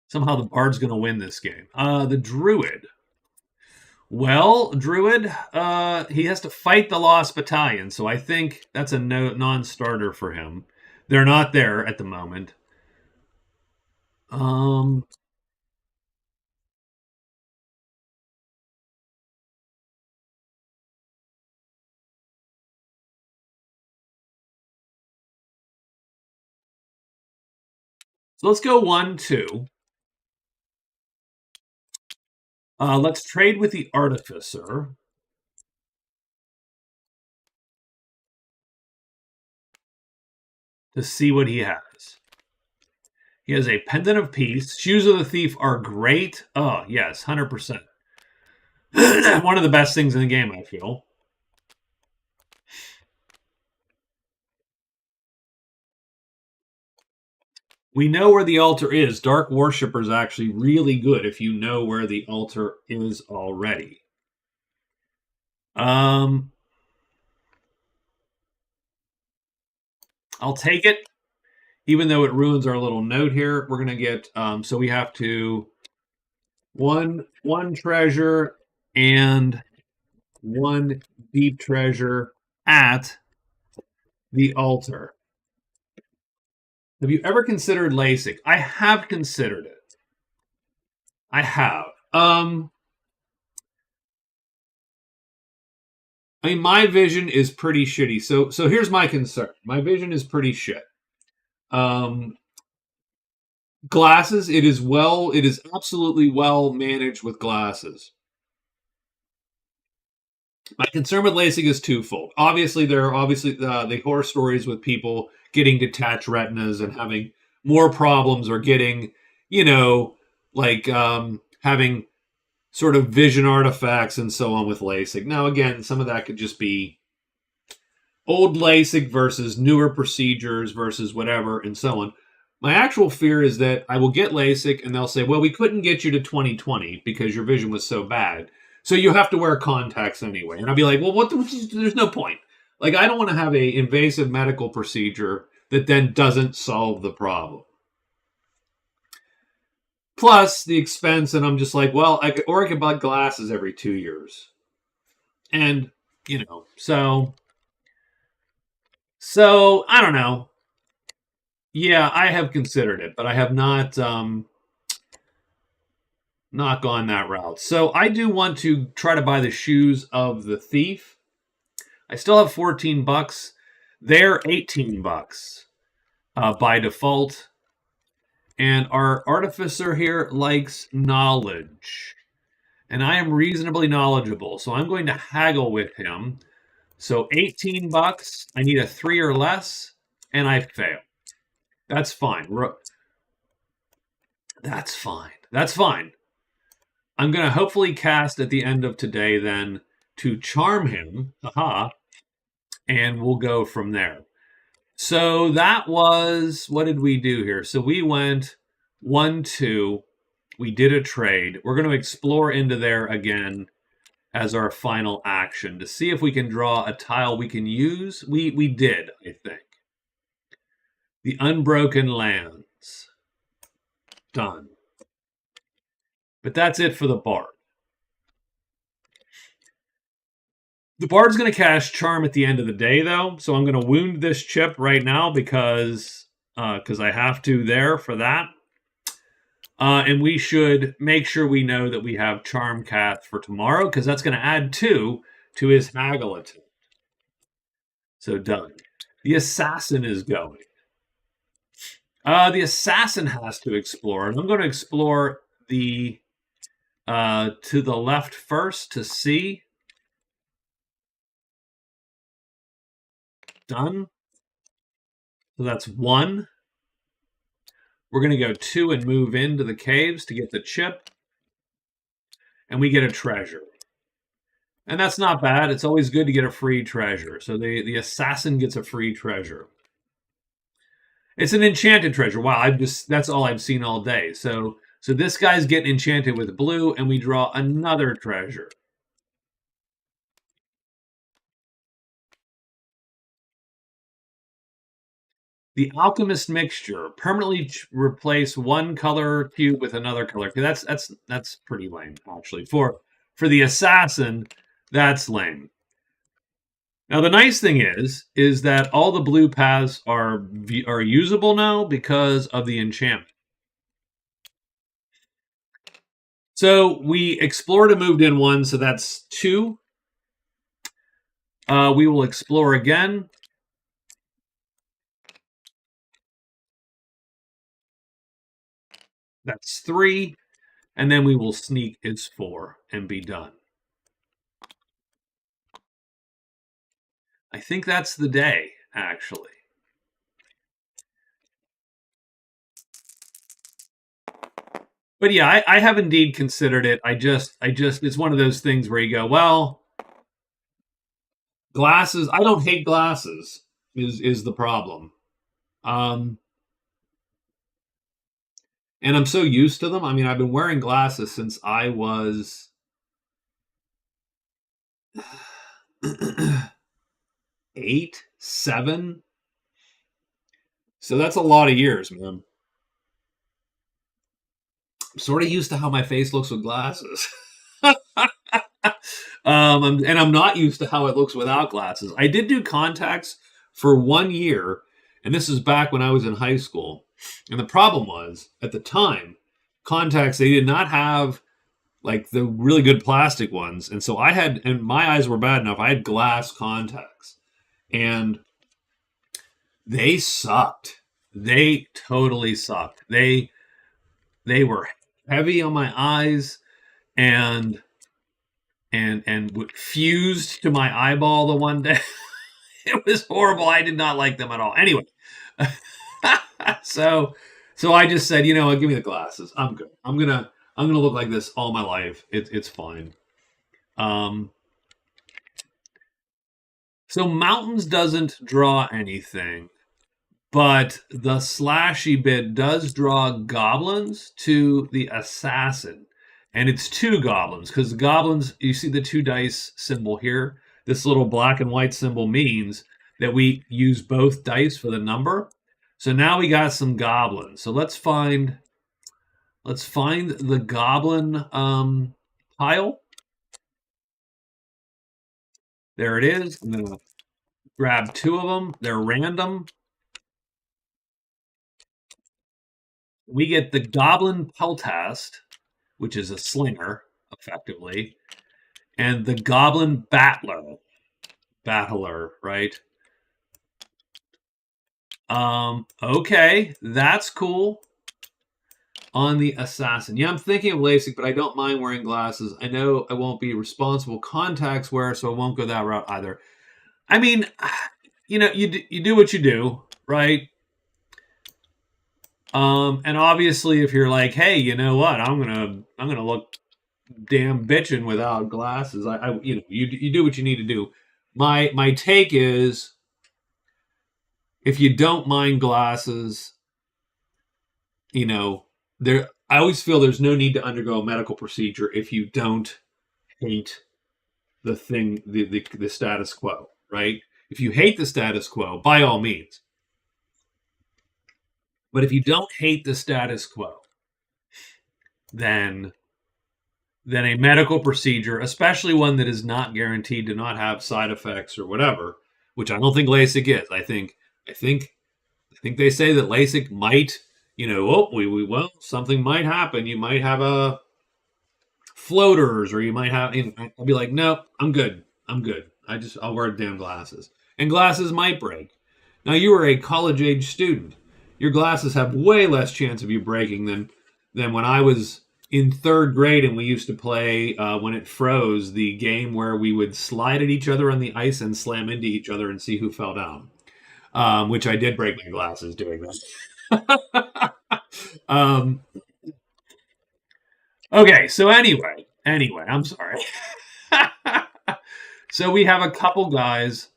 [SPEAKER 1] Somehow the bard's going to win this game. The druid. Well, druid, he has to fight the Lost Battalion, so I think that's a non-starter for him. They're not there at the moment. So let's go 1-2. Let's trade with the Artificer. To see what he has. He has a Pendant of Peace. Shoes of the Thief are great. Oh, yes, 100%. One of the best things in the game, I feel. We know where the altar is. Dark Worshipper is actually really good if you know where the altar is already. I'll take it, even though it ruins our little note here. We're going to get, so we have to, one treasure and 1 deep treasure at the altar. Have you ever considered LASIK? I have considered it. I have. Um, I mean, my vision is pretty shitty. So here's my concern. My vision is pretty shit. Um, Glasses, it is absolutely well managed with glasses. My concern with LASIK is twofold. Obviously, there are the horror stories with people getting detached retinas and having more problems, or getting, you know, like having sort of vision artifacts and so on with LASIK. Now, again, some of that could just be old LASIK versus newer procedures versus whatever and so on. My actual fear is that I will get LASIK and they'll say, well, we couldn't get you to 20/20 because your vision was so bad. So you have to wear contacts anyway. And I'll be like, well, there's no point. Like, I don't want to have a invasive medical procedure that then doesn't solve the problem. Plus the expense, and I'm just like, well, I could buy glasses every 2 years. And, so I don't know. Yeah, I have considered it, but I have not gone that route. So I do want to try to buy the shoes of the thief. I still have $14. They're $18 by default. And our artificer here likes knowledge. And I am reasonably knowledgeable, so I'm going to haggle with him. So $18, I need a 3 or less, and I fail. That's fine. That's fine. That's fine. I'm going to hopefully cast at the end of today then to charm him. Aha. And we'll go from there. So that was, what did we do here? So we went 1-2. We did a trade. We're going to explore into there again as our final action to see if we can draw a tile we can use. We did, I think. The Unbroken Lands. Done. But that's it for the Bard. The Bard's going to cast Charm at the end of the day, though. So I'm going to wound this chip right now because I have to there for that. And we should make sure we know that we have Charm cast for tomorrow, because that's going to add 2 to his haggle attempt. So done. The Assassin is going. The Assassin has to explore, and I'm going to explore the to the left first to see. Done. So that's 1. We're going to go 2 and move into the caves to get the chip. And we get a treasure. And that's not bad. It's always good to get a free treasure. So the Assassin gets a free treasure. It's an enchanted treasure. Wow, that's all I've seen all day. So this guy's getting enchanted with blue, and we draw another treasure. The Alchemist Mixture. Permanently replace one color cube with another color. That's pretty lame, actually. For the Assassin, that's lame. Now the nice thing is that all the blue paths are usable now because of the enchantment. So we explored and moved in 1, so that's 2. We will explore again. That's 3. And then we will sneak is 4 and be done. I think that's the day, actually. But yeah, I have indeed considered it. I just, it's one of those things where you go, well, glasses, I don't hate glasses is the problem. And I'm so used to them. I mean, I've been wearing glasses since I was 8, 7. So that's a lot of years, man. I'm sort of used to how my face looks with glasses. And I'm not used to how it looks without glasses. I did do contacts for 1 year, and this is back when I was in high school. And the problem was, at the time, contacts, they did not have like the really good plastic ones. And so I had, and my eyes were bad enough. I had glass contacts, and they sucked. They totally sucked. They were heavy on my eyes, and fused to my eyeball the one day. It was horrible. I did not like them at all. Anyway, so I just said, give me the glasses. I'm good. I'm gonna look like this all my life. It's fine. Um, so mountains doesn't draw anything, but the slashy bit does draw goblins to the assassin. And it's two goblins, because the goblins, you see the two dice symbol here? This little black and white symbol means that we use both dice for the number. So now we got some goblins. So let's find the goblin pile. There it is. I'm gonna grab two of them. They're random. We get the goblin peltast, which is a slinger, effectively, and the goblin battler, right? Okay, that's cool. On the assassin, yeah, I'm thinking of LASIK, but I don't mind wearing glasses. I know I won't be responsible contacts wearer, so I won't go that route either. I mean, you do what you do, right? And obviously, if you're like, hey, you know what, I'm gonna look damn bitching without glasses. You do what you need to do. My take is, if you don't mind glasses, there. I always feel there's no need to undergo a medical procedure if you don't hate the thing, the status quo, right? If you hate the status quo, by all means. But if you don't hate the status quo, then a medical procedure, especially one that is not guaranteed to not have side effects or whatever, which I don't think LASIK is. I think they say that LASIK might, well, something might happen. You might have a floaters, or you might have. I'll be like, no, I'm good. I'll wear damn glasses, and glasses might break. Now, you are a college age student. Your glasses have way less chance of you breaking than when I was in third grade and we used to play, when it froze, the game where we would slide at each other on the ice and slam into each other and see who fell down. Which I did break my glasses doing that. Okay, so anyway, I'm sorry. So we have a couple guys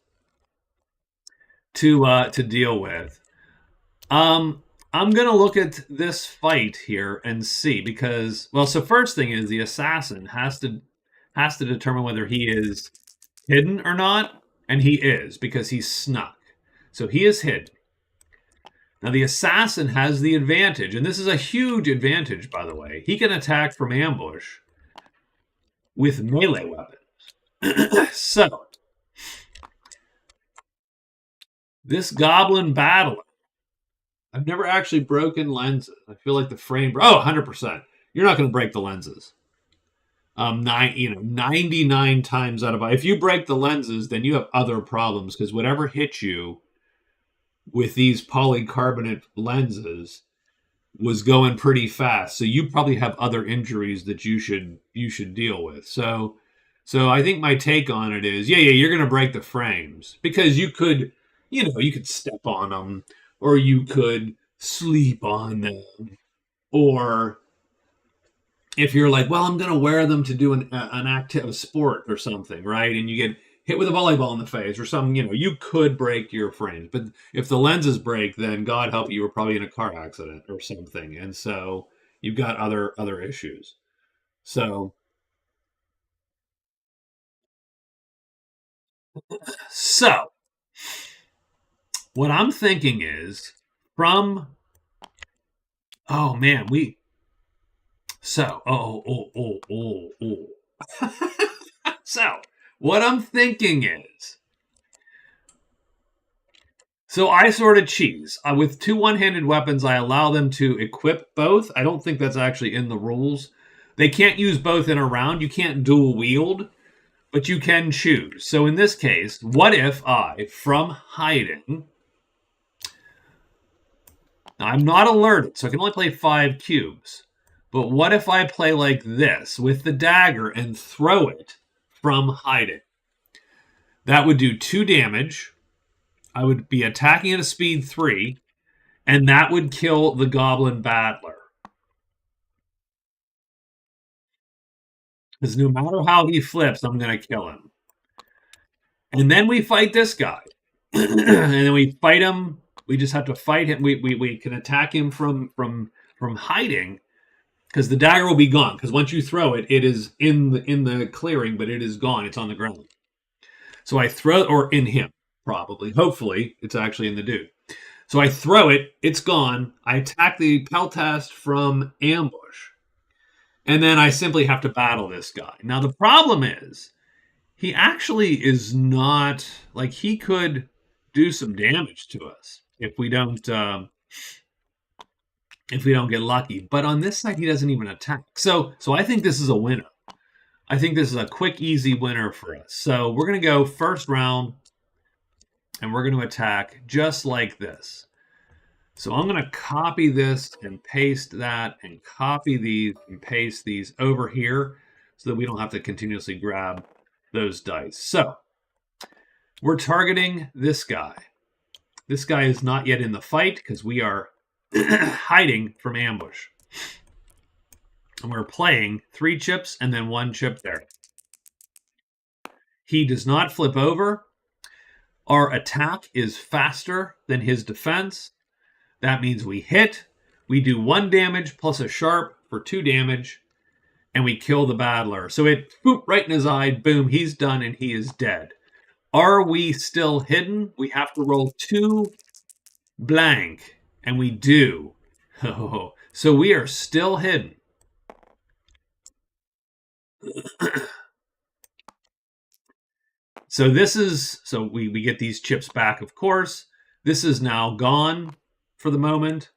[SPEAKER 1] to deal with. I'm gonna look at this fight here and see, because, well, so first thing is, the assassin has to determine whether he is hidden or not, and he is, because he's snuck. So he is hidden. Now the assassin has the advantage, and this is a huge advantage, by the way. He can attack from ambush with melee weapons. So this goblin battler, I've never actually broken lenses. I feel like the frame. 100%. You're not going to break the lenses. 99 times out of, if you break the lenses, then you have other problems, because whatever hits you with these polycarbonate lenses was going pretty fast. So you probably have other injuries that you should deal with. So I think my take on it is, you're going to break the frames, because you could step on them, or you could sleep on them, or if you're like, well, I'm going to wear them to do an active sport or something, right? And you get hit with a volleyball in the face or something, you could break your frames. But if the lenses break, then God help you, were probably in a car accident or something. And so you've got other issues. So what I'm thinking is, oh man, so what I'm thinking is, so I sort of cheese. With two one-handed weapons, I allow them to equip both. I don't think that's actually in the rules. They can't use both in a round. You can't dual wield, but you can choose. So in this case, what if I, from hiding, now I'm not alerted, so I can only play 5 cubes. But what if I play like this with the dagger and throw it from hiding? That would do 2 damage. I would be attacking at a speed 3, and that would kill the Goblin Battler. Because no matter how he flips, I'm going to kill him. And then we fight this guy. And then we fight him. We just have to fight him. We can attack him from hiding, because the dagger will be gone. Because once you throw it, it is in the clearing, but it is gone. It's on the ground. So I throw, or in him, probably. Hopefully, it's actually in the dude. So I throw it. It's gone. I attack the Peltast from ambush. And then I simply have to battle this guy. Now, the problem is, he actually is not, like, he could do some damage to us if we don't get lucky. But on this side, he doesn't even attack. So I think this is a winner. I think this is a quick, easy winner for us. So we're going to go first round, and we're going to attack just like this. So I'm going to copy this and paste that, and copy these and paste these over here so that we don't have to continuously grab those dice. So we're targeting this guy. This guy is not yet in the fight because we are hiding from ambush. And we're playing 3 chips and then 1 chip there. He does not flip over. Our attack is faster than his defense. That means we hit. We do 1 damage plus a sharp for 2 damage. And we kill the battler. So it, boop, right in his eye. Boom, he's done and he is dead. Are we still hidden? We have to roll 2 blank. And we do. So we are still hidden. So this is, so we get these chips back, of course. This is now gone for the moment.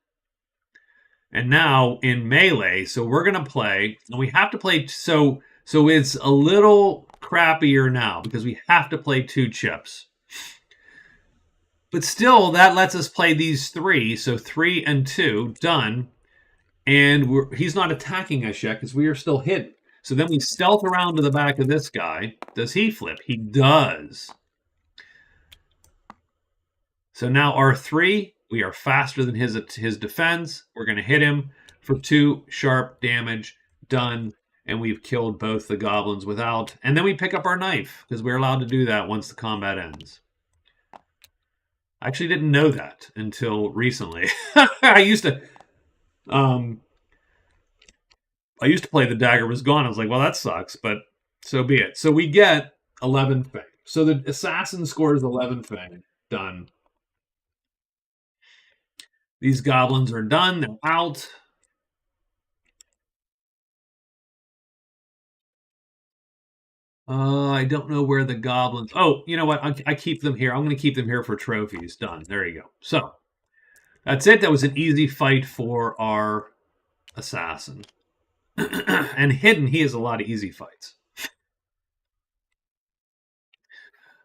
[SPEAKER 1] And now in melee, so we're going to play, and we have to play, so it's a little crappier now because we have to play 2 chips. But still, that lets us play these 3, so 3 and 2, done. And he's not attacking us yet because we are still hidden. So then we stealth around to the back of this guy. Does he flip? He does. So now R3, we are faster than his defense. We're going to hit him for 2 sharp damage. Done. And we've killed both the goblins without. And then we pick up our knife because we're allowed to do that once the combat ends. I actually didn't know that until recently. I used to play the dagger was gone. I was like, well, that sucks, but so be it. So we get 11 fame. So the assassin scores 11 fame. Done. These goblins are done. They're out. I don't know where the goblins... Oh, you know what? I keep them here. I'm going to keep them here for trophies. Done. There you go. So, that's it. That was an easy fight for our assassin. And hidden, he has a lot of easy fights.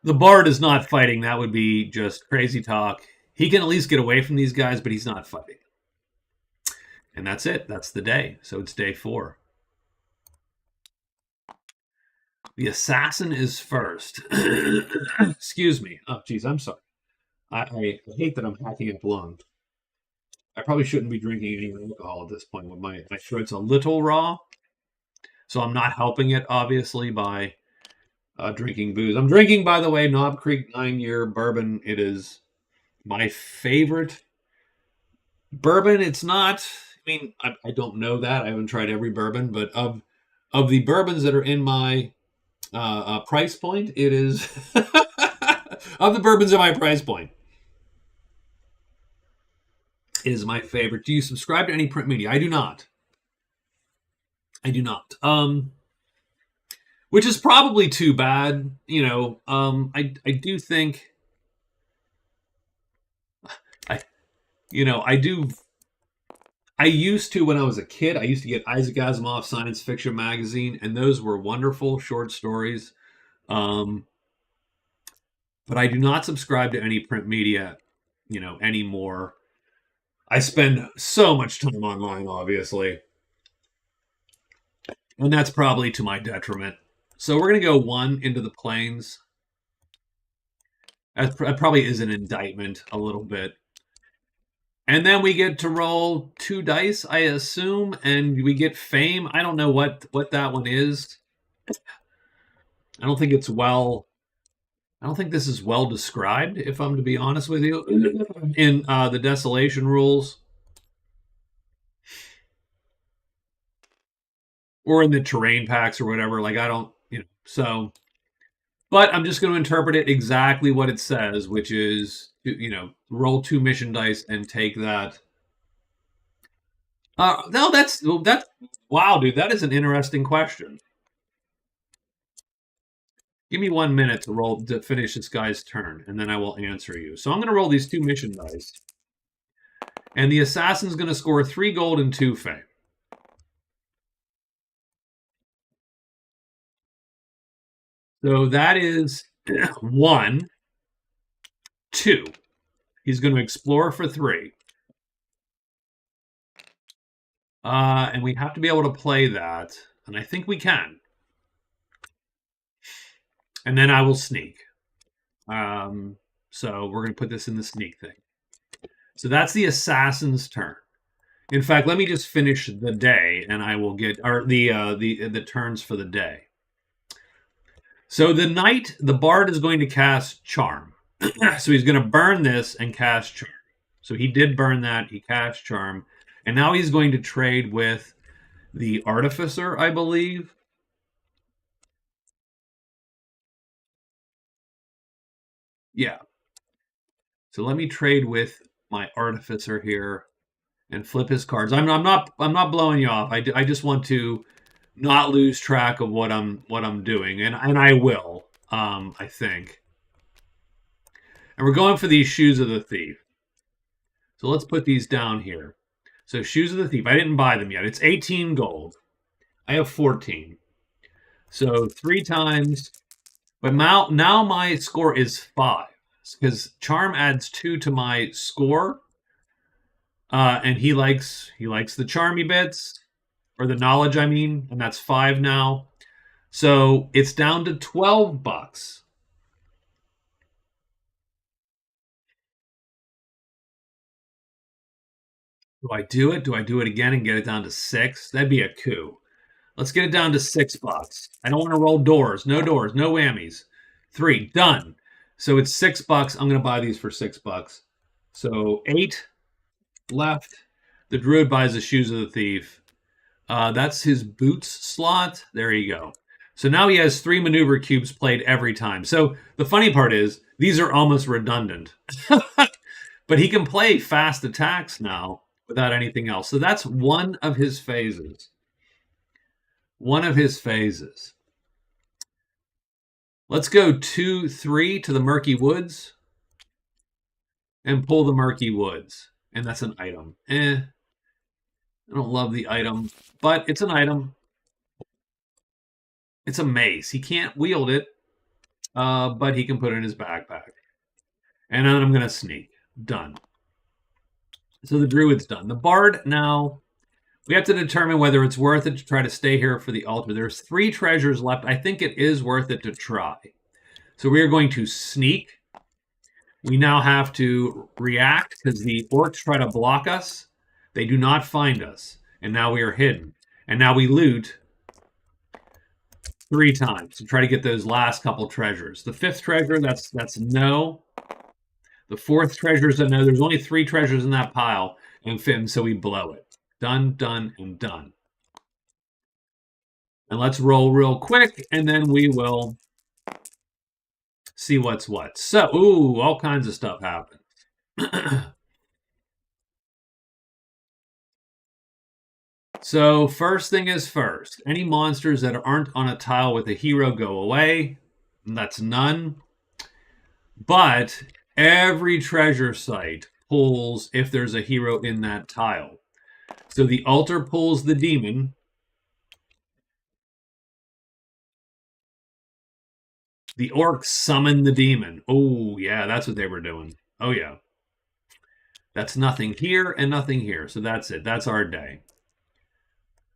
[SPEAKER 1] The bard is not fighting. That would be just crazy talk. He can at least get away from these guys, but he's not fighting. And that's it. That's the day. So it's day 4. The assassin is first. Excuse me. Oh, geez, I'm sorry. I hate that I'm hacking up lungs. I probably shouldn't be drinking any alcohol at this point. When my throat's a little raw. So I'm not helping it, obviously, by drinking booze. I'm drinking, by the way, Knob Creek 9-year bourbon. It is my favorite bourbon. It's not... I mean, I don't know that. I haven't tried every bourbon. But of the bourbons that are in my... price point, it is of the bourbons at my price point, it is my favorite. Do you subscribe to any print media? I do not. Which is probably too bad. You know, I do think I do I used to, when I was a kid, I used to get Isaac Asimov Science Fiction Magazine, and those were wonderful short stories. Um, but I do not subscribe to any print media, anymore. I spend so much time online, obviously, and that's probably to my detriment. So we're going to go 1 into the plains. That probably is an indictment a little bit. And then we get to roll 2 dice, I assume, and we get fame. I don't know what that one is. I don't think this is well described, if I'm to be honest with you, in the Desolation rules. Or in the terrain packs or whatever. Like, I don't, so. But I'm just going to interpret it exactly what it says, which is, roll 2 mission dice and take that. No, that's wow, dude. That is an interesting question. Give me 1 minute to finish this guy's turn, and then I will answer you. So I'm going to roll these 2 mission dice, and the assassin's going to score 3 gold and 2 fame. So that is 1, 2. He's going to explore for 3. And we have to be able to play that. And I think we can. And then I will sneak. So we're going to put this in the sneak thing. So that's the assassin's turn. In fact, let me just finish the day, and I will get the turns for the day. So the knight, the bard, is going to cast Charm. So he's going to burn this and cast Charm. So he did burn that. He cast Charm. And now he's going to trade with the artificer, I believe. Yeah. So let me trade with my artificer here and flip his cards. I'm not blowing you off. I just want to not lose track of what I'm doing, and I will. I think. And we're going for these Shoes of the Thief. So let's put these down here. So Shoes of the Thief. I didn't buy them yet. It's 18 gold. I have 14. So 3 times. But now my score is 5. Because Charm adds 2 to my score. And he likes the charmy bits. Or the knowledge, I mean. And that's 5 now. So it's down to $12. Do I do it? Do I do it again and get it down to 6? That'd be a coup. Let's get it down to $6. I don't want to roll doors. No doors. No whammies. 3. Done. So it's $6. I'm going to buy these for $6. So 8 left. The druid buys the Shoes of the Thief. That's his boots slot. There you go. So now he has 3 maneuver cubes played every time. So the funny part is these are almost redundant. But he can play fast attacks now without anything else. So that's one of his phases. One of his phases. Let's go 2, 3 to the Murky Woods and pull the Murky Woods. And that's an item. I don't love the item, but it's an item. It's a mace. He can't wield it, but he can put it in his backpack. And then I'm going to sneak. Done. So the druid's done. The bard now, we have to determine whether it's worth it to try to stay here for the altar. There's 3 treasures left. I think it is worth it to try. So we are going to sneak. We now have to react because the orcs try to block us. They do not find us. And now we are hidden. And now we loot 3 times to try to get those last couple treasures. The 5th treasure, that's no. The 4th treasure is a no. There's only 3 treasures in that pile. And so we blow it. Done, done, and done. And let's roll real quick, and then we will see what's what. So, ooh, all kinds of stuff happens. So, first thing is first. Any monsters that aren't on a tile with a hero go away. That's none. But every treasure site pulls if there's a hero in that tile. So the altar pulls the demon. The orcs summon the demon. Oh, yeah, that's what they were doing. Oh, yeah. That's nothing here and nothing here. So that's it. That's our day.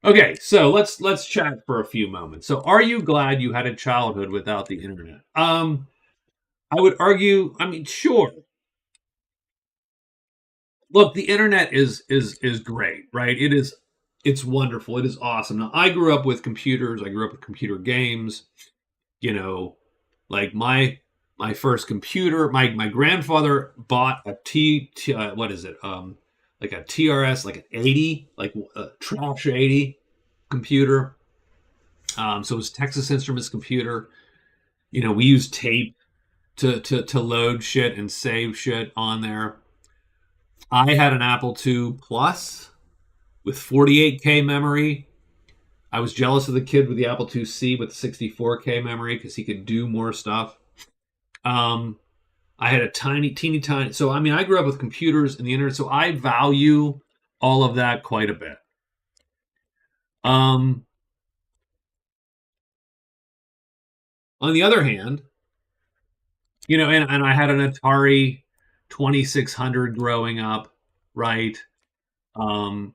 [SPEAKER 1] Okay, so let's chat for a few moments. So are you glad you had a childhood without the internet? I would argue, I mean, sure. Look, the internet is great, right? It's wonderful. It is awesome. Now, I grew up with computers. I grew up with computer games. You know, like my first computer. My grandfather bought a what is it? Like a TRS, like an 80, like a trash 80 computer. So it was Texas Instruments computer. We used tape to load shit and save shit on there. I had an Apple II Plus with 48K memory. I was jealous of the kid with the Apple IIc with 64K memory because he could do more stuff. I had a teeny tiny. So, I mean, I grew up with computers and the internet, so I value all of that quite a bit. On the other hand, and I had an Atari 2600 growing up, right? Um,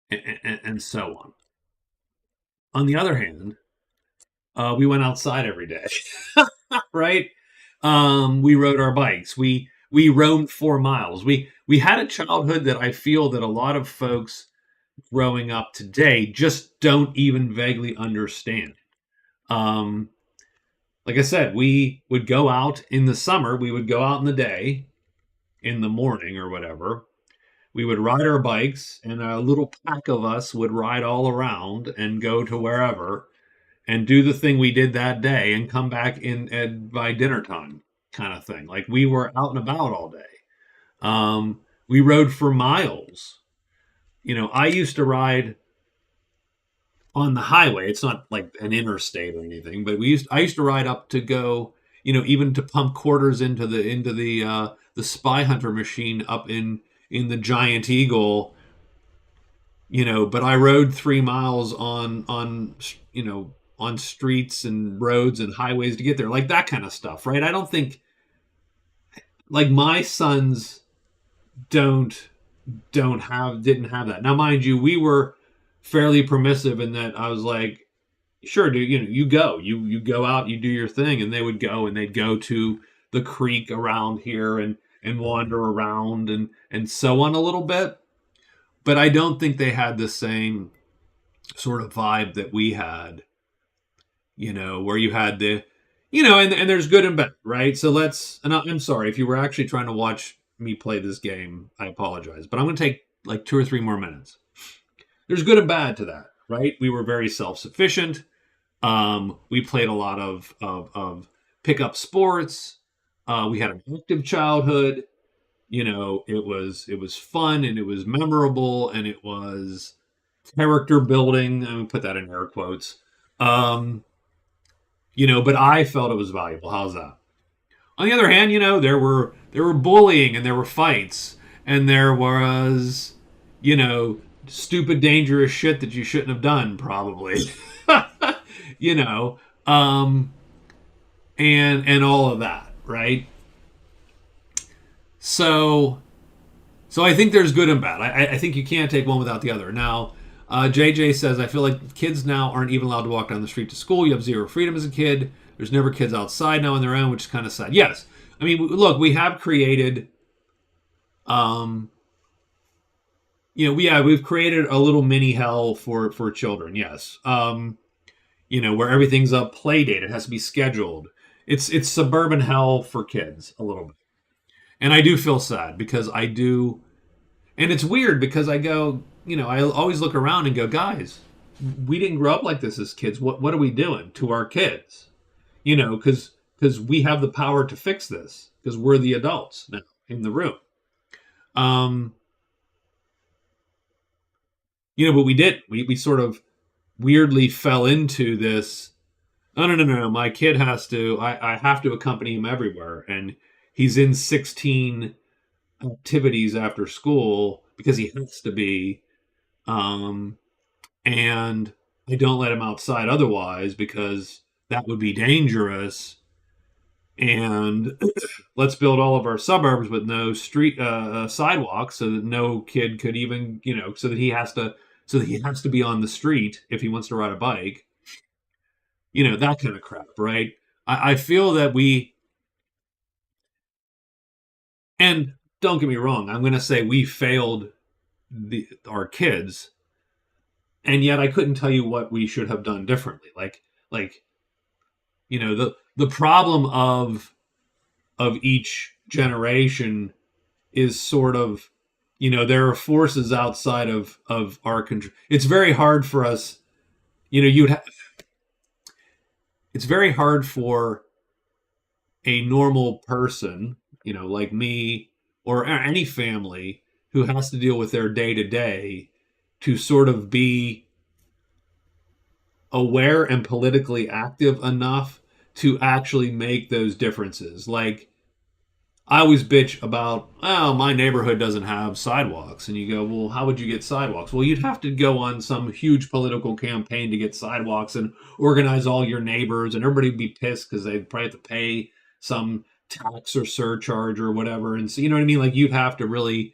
[SPEAKER 1] and so on. On the other hand, we went outside every day, right? We rode our bikes. We roamed 4 miles. We had a childhood that I feel that a lot of folks growing up today just don't even vaguely understand. Um, like I said, we would go out in the summer. We would go out in the day, in the morning or whatever. We would ride our bikes, and a little pack of us would ride all around and go to wherever and do the thing we did that day and come back in by dinner time, kind of thing. Like we were out and about all day. We rode for miles. I used to ride on the highway. It's not like an interstate or anything, but I used to ride up to go, even to pump quarters into the Spy Hunter machine up in the Giant Eagle. But I rode 3 miles on streets and roads and highways to get there, like that kind of stuff, right? I don't think, like, my sons didn't have that. Now, mind you, we were fairly permissive in that I was like, sure, dude, you go, you go out, you do your thing, and they would go and they'd go to the creek around here and wander around and so on a little bit. But I don't think they had the same sort of vibe that we had, where you had and there's good and bad, right? So I'm sorry if you were actually trying to watch me play this game, I apologize, but I'm going to take like 2 or 3 more minutes. There's good and bad to that, right? We were very self-sufficient. We played a lot of pickup sports. We had an active childhood. It was fun and it was memorable and it was character building. I'm gonna put that in air quotes. But I felt it was valuable. How's that? On the other hand, there were bullying and there were fights and there was, stupid, dangerous shit that you shouldn't have done, probably. And all of that, right? So I think there's good and bad. I think you can't take one without the other. Now, JJ says, I feel like kids now aren't even allowed to walk down the street to school. You have zero freedom as a kid. There's never kids outside now on their own, which is kind of sad. Yes. I mean, look, we have created, we've created a little mini hell for children. Yes. Where everything's a play date. It has to be scheduled. It's suburban hell for kids a little bit. And I do feel sad because I do. And it's weird because I go, I always look around and go, guys, we didn't grow up like this as kids. What are we doing to our kids? Because we have the power to fix this because we're the adults now in the room. But we did. We sort of weirdly fell into this. Oh, no. My kid has to, I have to accompany him everywhere. And he's in 16 activities after school because he has to be. Um, and I don't let him outside otherwise because that would be dangerous. And let's build all of our suburbs with no street sidewalks, so that no kid could even, so that he has to be on the street if he wants to ride a bike. That kind of crap, right? I feel that and don't get me wrong, I'm going to say we failed our kids, and yet I couldn't tell you what we should have done differently. Like the problem of each generation is sort of, there are forces outside of our control. It's very hard for us. It's very hard for a normal person, like me or any family who has to deal with their day to day, to sort of be aware and politically active enough to actually make those differences. Like, I always bitch about, oh, my neighborhood doesn't have sidewalks. And you go, well, how would you get sidewalks? Well, you'd have to go on some huge political campaign to get sidewalks and organize all your neighbors, and everybody would be pissed because they'd probably have to pay some tax or surcharge or whatever. And so, you know what I mean? Like, you'd have to really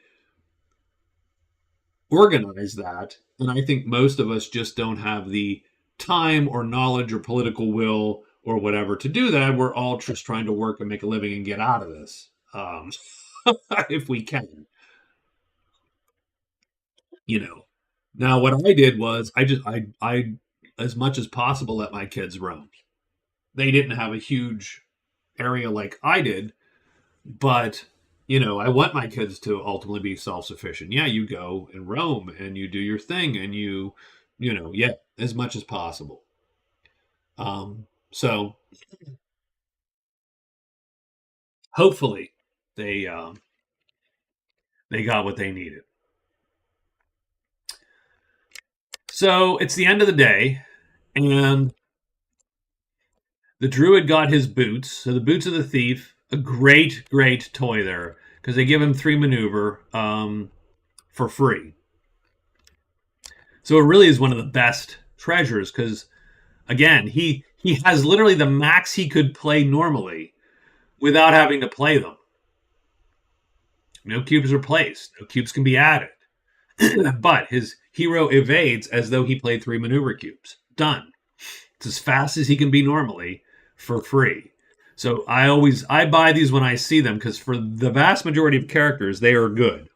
[SPEAKER 1] organize that. And I think most of us just don't have the time or knowledge or political will or whatever to do that. We're all just trying to work and make a living and get out of this, if we can, you know. Now, what I did was I as much as possible let my kids roam. They didn't have a huge area like I did, but I want my kids to ultimately be self-sufficient. Yeah, you go and roam and you do your thing, and yeah, as much as possible. So hopefully they they got what they needed. So it's the end of the day, and the druid got his boots. So the boots of the thief, a great, great toy there, because they give him 3 maneuver for free. So it really is one of the best treasures, because again, he has literally the max he could play normally without having to play them. No cubes are placed. No cubes can be added. But his hero evades as though he played 3 maneuver cubes. Done. It's as fast as he can be normally for free. So I buy these when I see them, because for the vast majority of characters, they are good.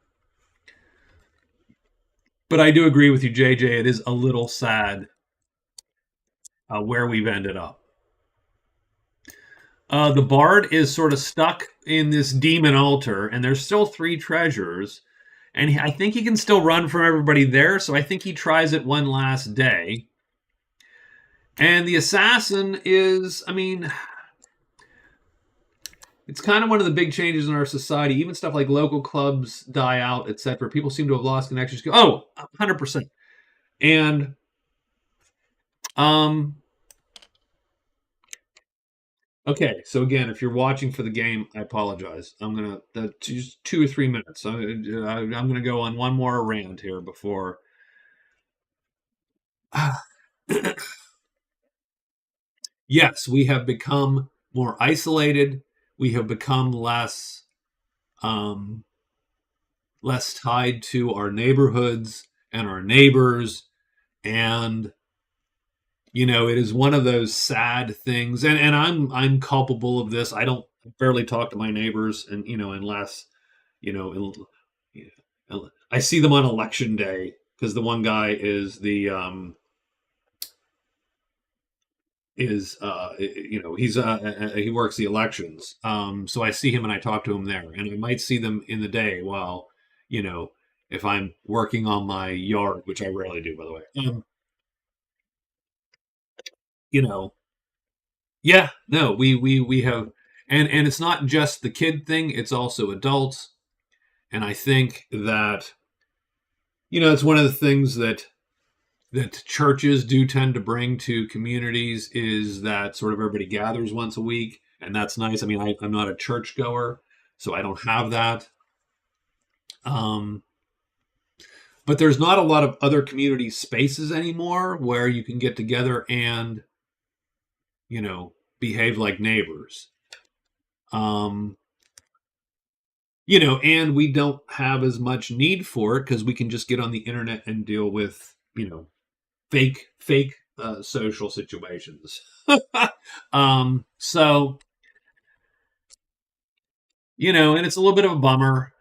[SPEAKER 1] But I do agree with you, JJ. It is a little sad where we've ended up. The bard is sort of stuck in this demon altar, and there's still 3 treasures. And I think he can still run from everybody there, so I think he tries it one last day. And the assassin is, I mean, it's kind of one of the big changes in our society. Even stuff like local clubs die out, etc. People seem to have lost connections. Oh, 100%. And okay, so again, if you're watching for the game, I apologize. I'm gonna just 2 or 3 minutes. I'm gonna go on one more rant here before. Yes, we have become more isolated. We have become um, less tied to our neighborhoods and our neighbors, and it is one of those sad things. And I'm culpable of this. I don't barely talk to my neighbors, and unless you know I see them on election day, because the one guy is the he works the elections. So I see him and I talk to him there, and I might see them in the day while if I'm working on my yard, which I rarely do, by the way. You know, yeah, no, we have, and it's not just the kid thing; it's also adults. And I think that it's one of the things that churches do tend to bring to communities, is that sort of everybody gathers once a week, and that's nice. I mean, I'm not a church goer, so I don't have that. Um, but there's not a lot of other community spaces anymore where you can get together and, behave like neighbors. And we don't have as much need for it because we can just get on the internet and deal with, fake social situations. So, and it's a little bit of a bummer.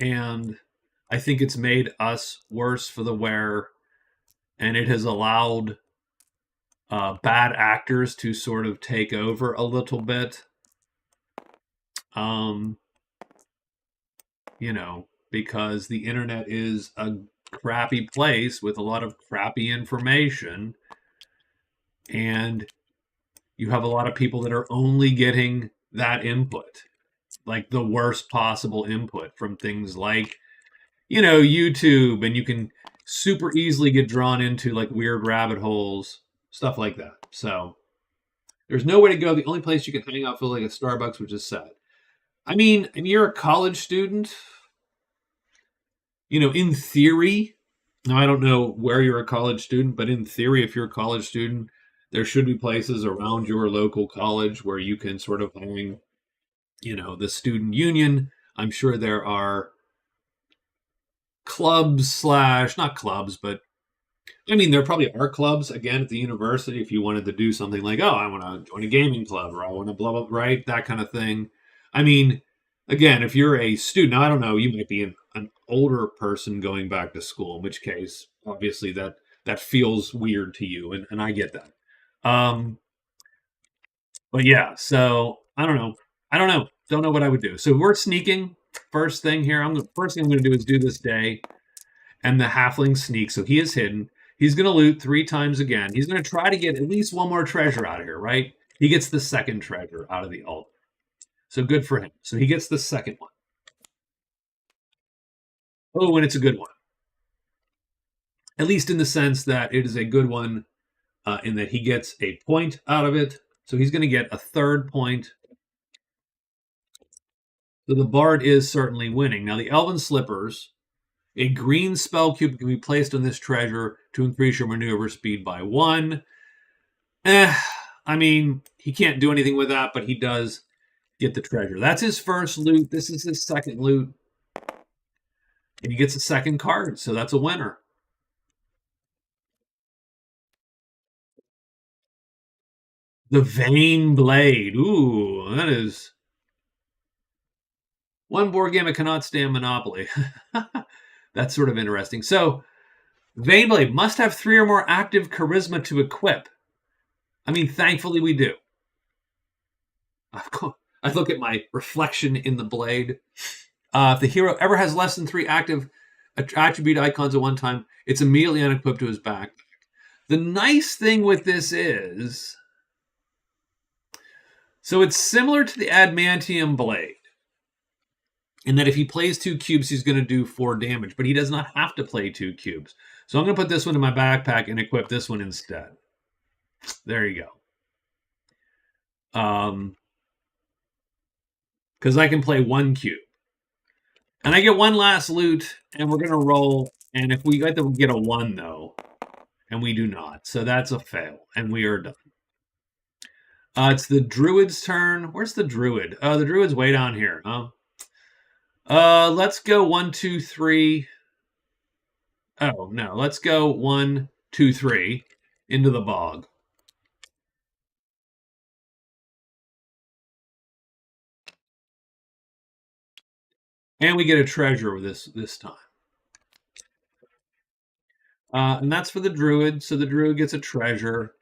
[SPEAKER 1] And I think it's made us worse for the wear, and it has allowed bad actors to sort of take over a little bit. Because the internet is a crappy place with a lot of crappy information, and you have a lot of people that are only getting that input, like the worst possible input from things like, YouTube, and you can super easily get drawn into like weird rabbit holes, stuff like that. So there's nowhere to go. The only place you can hang out feels like a Starbucks, which is sad. I mean, and you're a college student, in theory. Now, I don't know where you're a college student, but in theory, if you're a college student, there should be places around your local college where you can sort of hang, the student union. I'm sure there are clubs / not clubs, but I mean, there probably are clubs again at the university if you wanted to do something like, oh, I want to join a gaming club or I want to blah, blah, right? That kind of thing. I mean, again, if you're a student, I don't know, you might be an older person going back to school, in which case, obviously, that feels weird to you, and I get that. But yeah, so I don't know. Don't know what I would do. So we're sneaking. First thing here, first thing I'm going to do is do this day, and the halfling sneaks. So he is hidden. He's going to loot 3 times again. He's going to try to get at least one more treasure out of here, right? He gets the second treasure out of the altar. So good for him. So he gets the second one. Oh, and it's a good one. At least in the sense that it is a good one in that he gets a point out of it. So he's going to get a 3rd point. So the bard is certainly winning. Now the elven slippers, a green spell cube can be placed on this treasure to increase your maneuver speed by 1. I mean, he can't do anything with that, but he does get the treasure. That's his first loot. This is his second loot. And he gets a second card, so that's a winner. The Vein Blade. Ooh, that is one board game I cannot stand Monopoly. That's sort of interesting. So, Vein Blade must have 3 or more active charisma to equip. I mean, thankfully we do. I look at my reflection in the blade. If the hero ever has less than 3 active attribute icons at one time, it's immediately unequipped to his back. The nice thing with this is, so it's similar to the Adamantium Blade, in that if he plays 2 cubes, he's going to do 4 damage, but he does not have to play 2 cubes. So I'm going to put this one in my backpack and equip this one instead. There you go. Because I can play 1 cube. And I get one last loot, and we're going to roll. And if we get to get a 1, though, and we do not. So that's a fail, and we are done. It's the druid's turn. Where's the druid? The druid's way down here. Let's go 1, 2, 3. Oh, no. Let's go 1, 2, 3 into the bog. And we get a treasure this time. And that's for the druid. So the druid gets a treasure.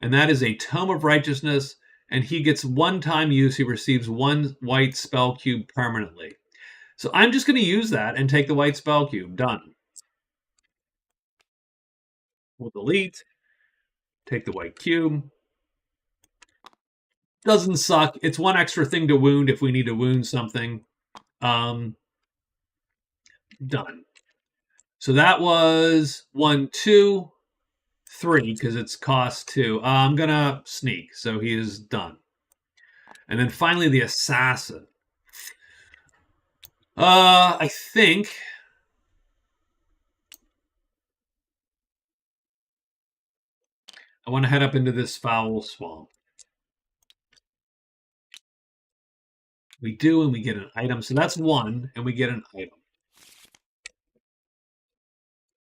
[SPEAKER 1] And that is a Tome of Righteousness. And he gets 1 time use. He receives 1 white spell cube permanently. So I'm just going to use that and take the white spell cube. Done. We'll delete. Take the white cube. Doesn't suck. It's 1 extra thing to wound if we need to wound something. Done. So that was 1, 2, 3 because it's cost 2. I'm gonna sneak, so he is done. And then finally the assassin. I think I want to head up into this foul swamp. We do, and we get an item. So that's 1, and we get an item.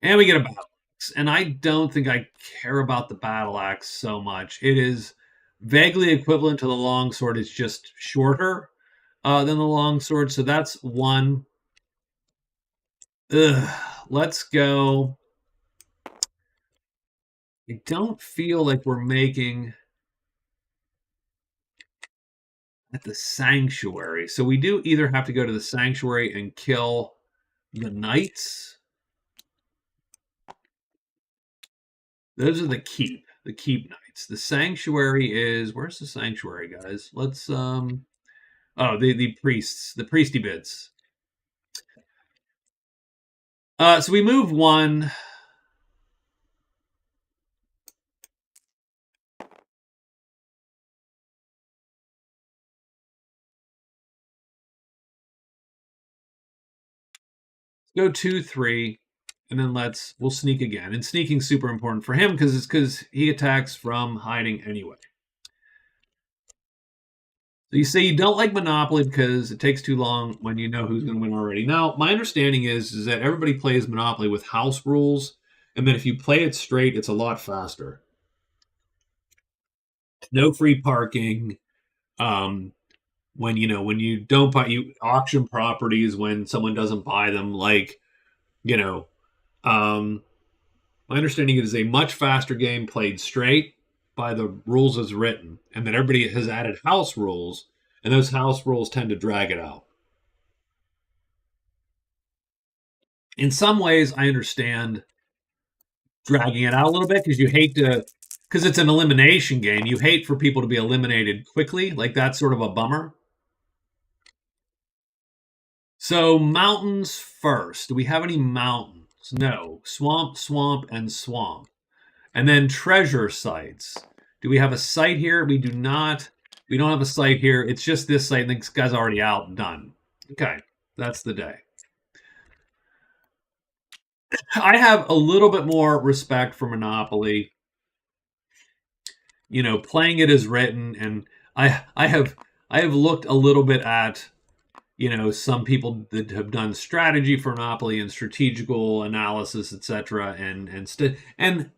[SPEAKER 1] And we get a battle axe. And I don't think I care about the battle axe so much. It is vaguely equivalent to the longsword. It's just shorter than the longsword. So that's 1. Let's go. I don't feel like we're making at the sanctuary. So we do either have to go to the sanctuary and kill the knights. Those are the keep knights. The sanctuary is, where's the sanctuary, guys? Let's the priests, the priesty bits. So we move 1. Go 2, 3, and then we'll sneak again. And sneaking's super important for him because he attacks from hiding anyway. So you say you don't like Monopoly because it takes too long when you know who's going to win already. Now, my understanding is that everybody plays Monopoly with house rules, and that if you play it straight, it's a lot faster. No free parking. When you don't buy, you auction properties when someone doesn't buy them. My understanding is a much faster game played straight by the rules as written, and that everybody has added house rules, and those house rules tend to drag it out. In some ways, I understand dragging it out a little bit because you hate to, because it's an elimination game. You hate for people to be eliminated quickly. Like, that's sort of a bummer. So mountains first. Do we have any mountains? No. Swamp, swamp, and swamp. And then treasure sites. Do we have a site here? We do not. We don't have a site here. It's just this site. This guy's already out. Done. Okay. That's the day. I have a little bit more respect for Monopoly. Playing it as written, and I have looked a little bit at some people that have done strategy for Monopoly and strategical analysis, etc. And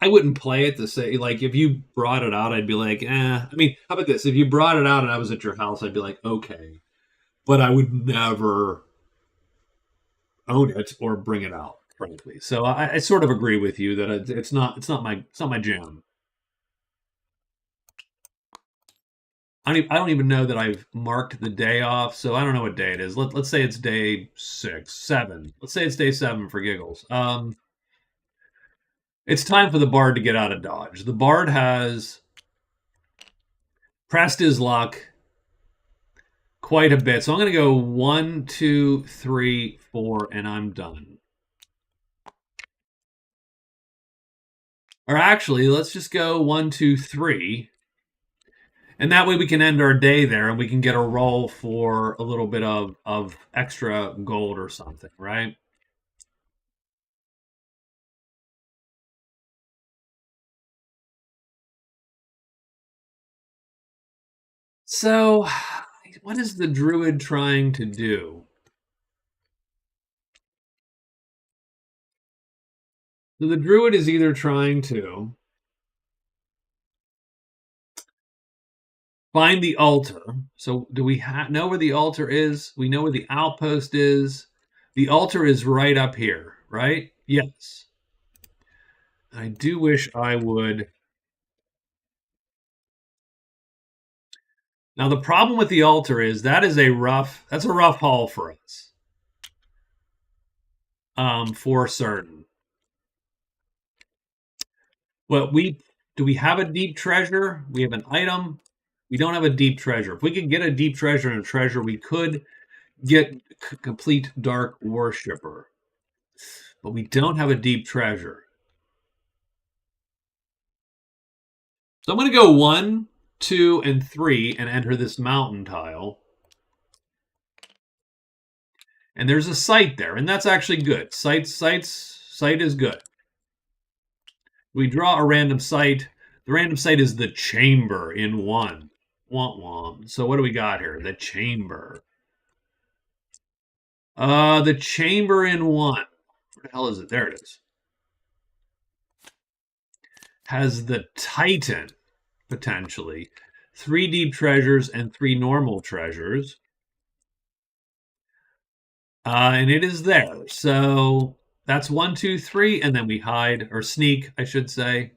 [SPEAKER 1] I wouldn't play it to say, like, if you brought it out, I'd be like, I mean, how about this? If you brought it out and I was at your house, I'd be like, okay. But I would never own it or bring it out, frankly. So I sort of agree with you that it's not my jam. I don't even know that I've marked the day off, so I don't know what day it is. Let's say it's day 6, 7. Let's say it's day 7 for giggles. It's time for the Bard to get out of Dodge. The Bard has pressed his luck quite a bit. So I'm going to go 1, 2, 3, 4, and I'm done. Or actually, let's just go 1, 2, 3. And that way we can end our day there and we can get a roll for a little bit of extra gold or something, right? So, what is the druid trying to do? So the druid is either trying to find the altar. So do we know where the altar is? We know where the outpost is. The altar is right up here, right? Yes. I do wish I would. Now the problem with the altar is that's a rough haul for us. For certain. Well, do we have a deep treasure? We have an item. We don't have a deep treasure. If we could get a deep treasure and a treasure, we could get complete dark worshipper. But we don't have a deep treasure. So I'm going to go 1, 2, and 3 and enter this mountain tile. And there's a site there, and that's actually good. Site is good. We draw a random site. The random site is the chamber in 1. Womp womp. So what do we got here? The chamber. The chamber in 1. Where the hell is it? There it is. Has the Titan, potentially. 3 deep treasures and 3 normal treasures. And it is there. So that's 1, 2, 3, and then we hide, or sneak, I should say.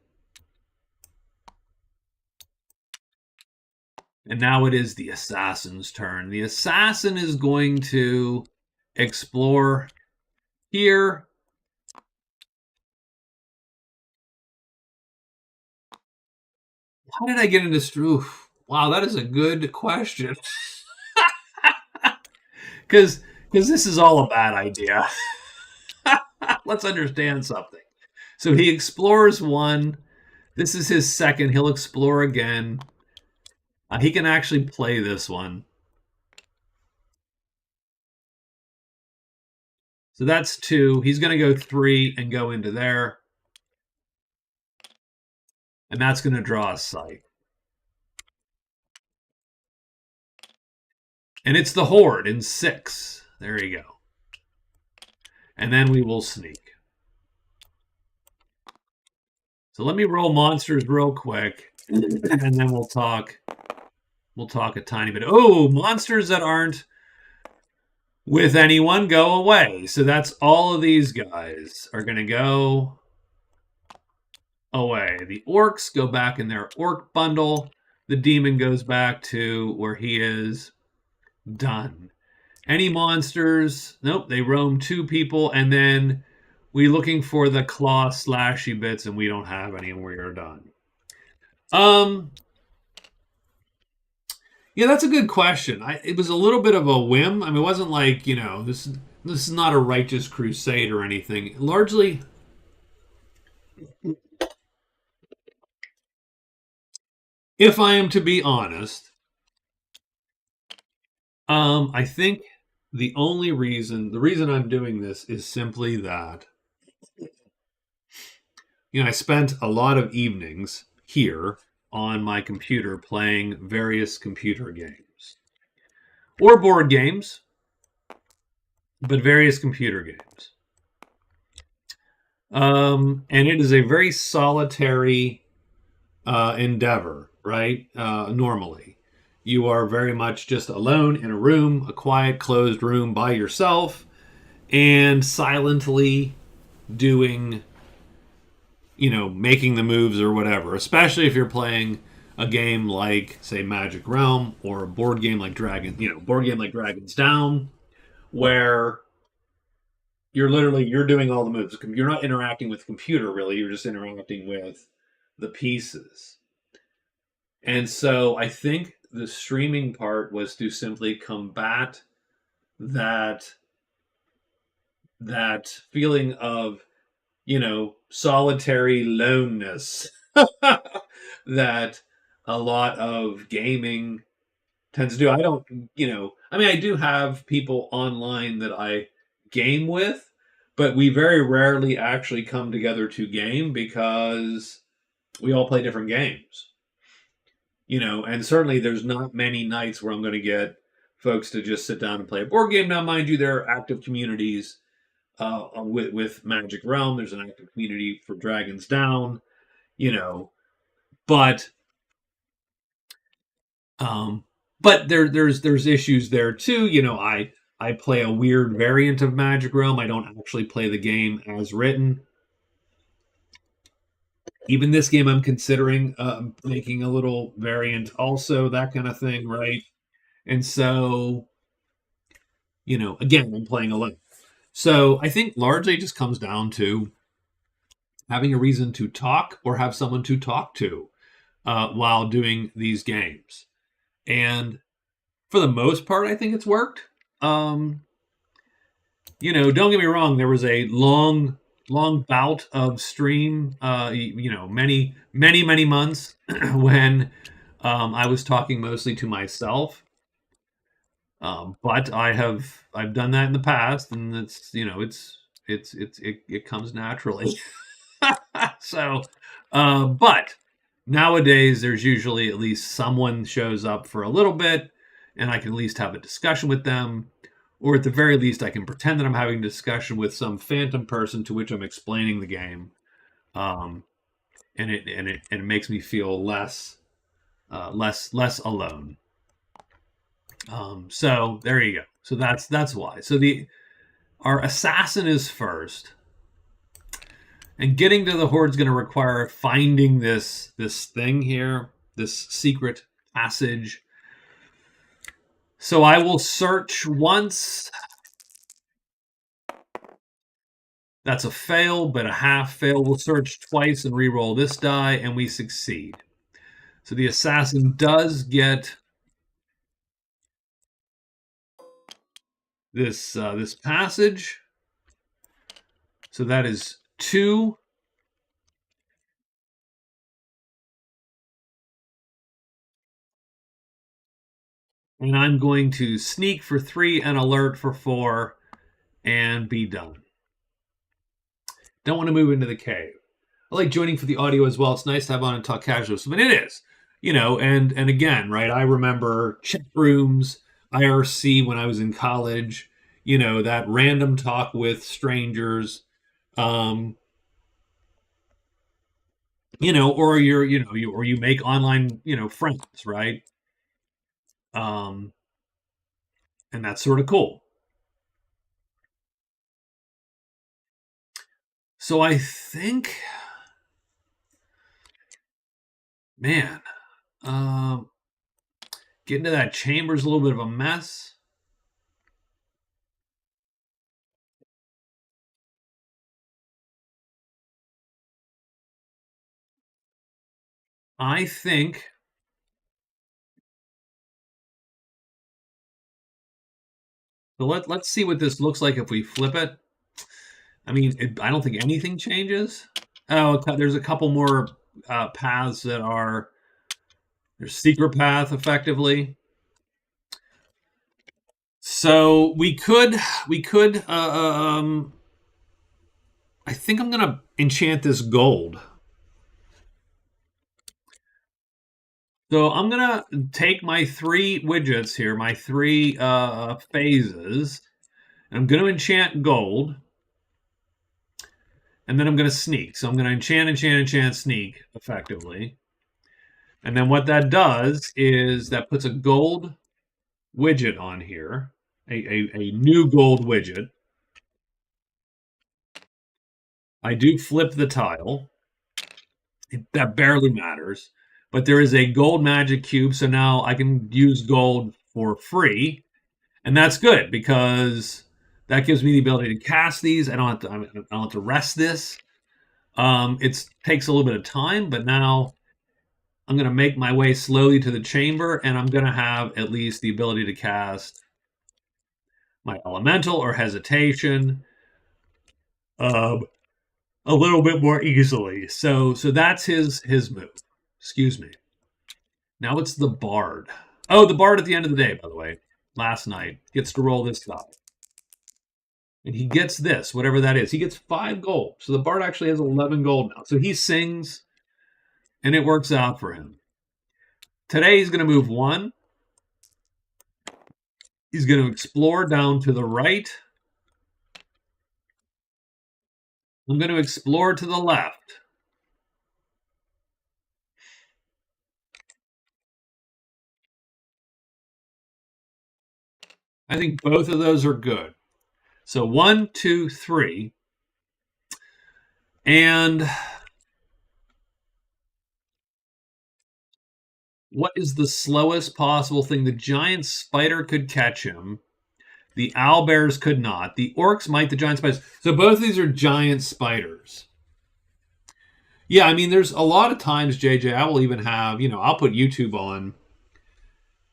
[SPEAKER 1] And now it is the assassin's turn. The assassin is going to explore here. How did I get into Stroof? Wow, that is a good question. Because this is all a bad idea. Let's understand something. So he explores 1. This is his second. He'll explore again. He can actually play this one. So that's 2. He's going to go 3 and go into there. And that's going to draw a site. And it's the Horde in 6. There you go. And then we will sneak. So let me roll monsters real quick. And then we'll talk a tiny bit. Oh, monsters that aren't with anyone go away. So that's all of these guys are going to go away. The orcs go back in their orc bundle. The demon goes back to where he is. Done. Any monsters? Nope, they roam 2 people, and then we're looking for the claw slashy bits, and we don't have any, and we are done. Yeah, that's a good question. It was a little bit of a whim. I mean, it wasn't like, this is not a righteous crusade or anything. Largely, if I am to be honest, I think the reason I'm doing this is simply that, I spent a lot of evenings here on my computer playing various computer games. Or board games, but various computer games. And it is a very solitary endeavor, right? Normally. You are very much just alone in a room, a quiet, closed room by yourself, and silently doing, making the moves or whatever. Especially if you're playing a game like, say, Magic Realm, or a board game like Dragon's Down, where you're doing all the moves. You're not interacting with the computer, really. You're just interacting with the pieces. And so I think the streaming part was to simply combat that feeling of, solitary loneness that a lot of gaming tends to do. I don't, I do have people online that I game with, but we very rarely actually come together to game because we all play different games. And certainly there's not many nights where I'm going to get folks to just sit down and play a board game. Now, mind you, there are active communities with Magic Realm. There's an active community for Dragon's Down, but there's issues there too. I play a weird variant of Magic Realm. I don't actually play the game as written. Even this game, I'm considering making a little variant also, that kind of thing, right? And so, again, I'm playing alone. So I think largely it just comes down to having a reason to talk or have someone to talk to while doing these games. And for the most part, I think it's worked. Don't get me wrong, there was a long bout of stream, many months when I was talking mostly to myself. But I've done that in the past, and it comes naturally. So But nowadays, there's usually at least someone shows up for a little bit, and I can at least have a discussion with them. Or at the very least, I can pretend that I'm having a discussion with some phantom person to which I'm explaining the game. Um, and it makes me feel less alone. So there you go. So that's why. So our assassin is first, and getting to the horde is going to require finding this thing here, this secret passage. So I will search once. That's a fail, but a half fail. We'll search twice and re-roll this die, and we succeed. So the assassin does get this passage. So that is 2. And I'm going to sneak for 3 and alert for 4 and be done. Don't want to move into the cave. I like joining for the audio as well. It's nice to have on and talk casual. I mean, it is, and again, right? I remember chat rooms, IRC when I was in college. That random talk with strangers. Or you make online, friends, right? And that's sort of cool. So I think, man, getting to that chamber is a little bit of a mess. I think so. Let's see what this looks like if we flip it. I mean, I don't think anything changes. Oh, there's a couple more paths that are there's secret path effectively. So we could I think I'm gonna enchant this gold. So I'm gonna take my 3 widgets here, my 3 phases, and I'm gonna enchant gold. And then I'm going to sneak. So I'm going to enchant, sneak, effectively. And then what that does is that puts a gold widget on here, a new gold widget. I do flip the tile. That barely matters. But there is a gold magic cube, so now I can use gold for free. And that's good because that gives me the ability to cast these. I don't have to rest this. It takes a little bit of time, but now I'm going to make my way slowly to the chamber, and I'm going to have at least the ability to cast my elemental or hesitation a little bit more easily. So that's his move. Excuse me. Now it's the bard. Oh, the bard at the end of the day, by the way, last night gets to roll this die. And he gets this, whatever that is. He gets 5 gold. So the bard actually has 11 gold now. So he sings, and it works out for him. Today he's going to move 1. He's going to explore down to the right. I'm going to explore to the left. I think both of those are good. So 1, 2, 3. And what is the slowest possible thing? The giant spider could catch him. The owlbears could not. The orcs might, the giant spiders. So both of these are giant spiders. Yeah, I mean, there's a lot of times, JJ, I will even have, I'll put YouTube on,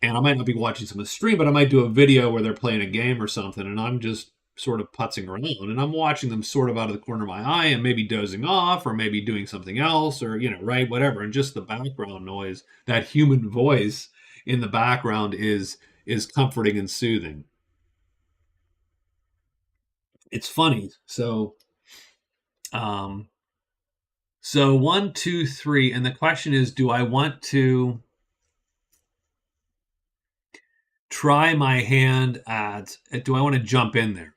[SPEAKER 1] and I might not be watching some of the stream, but I might do a video where they're playing a game or something, and I'm just sort of putzing around, and I'm watching them sort of out of the corner of my eye and maybe dozing off or maybe doing something else or, right, whatever. And just the background noise, that human voice in the background is comforting and soothing. It's funny. So So 1, 2, 3, and the question is, do I want to try my hand at? Do I want to jump in there?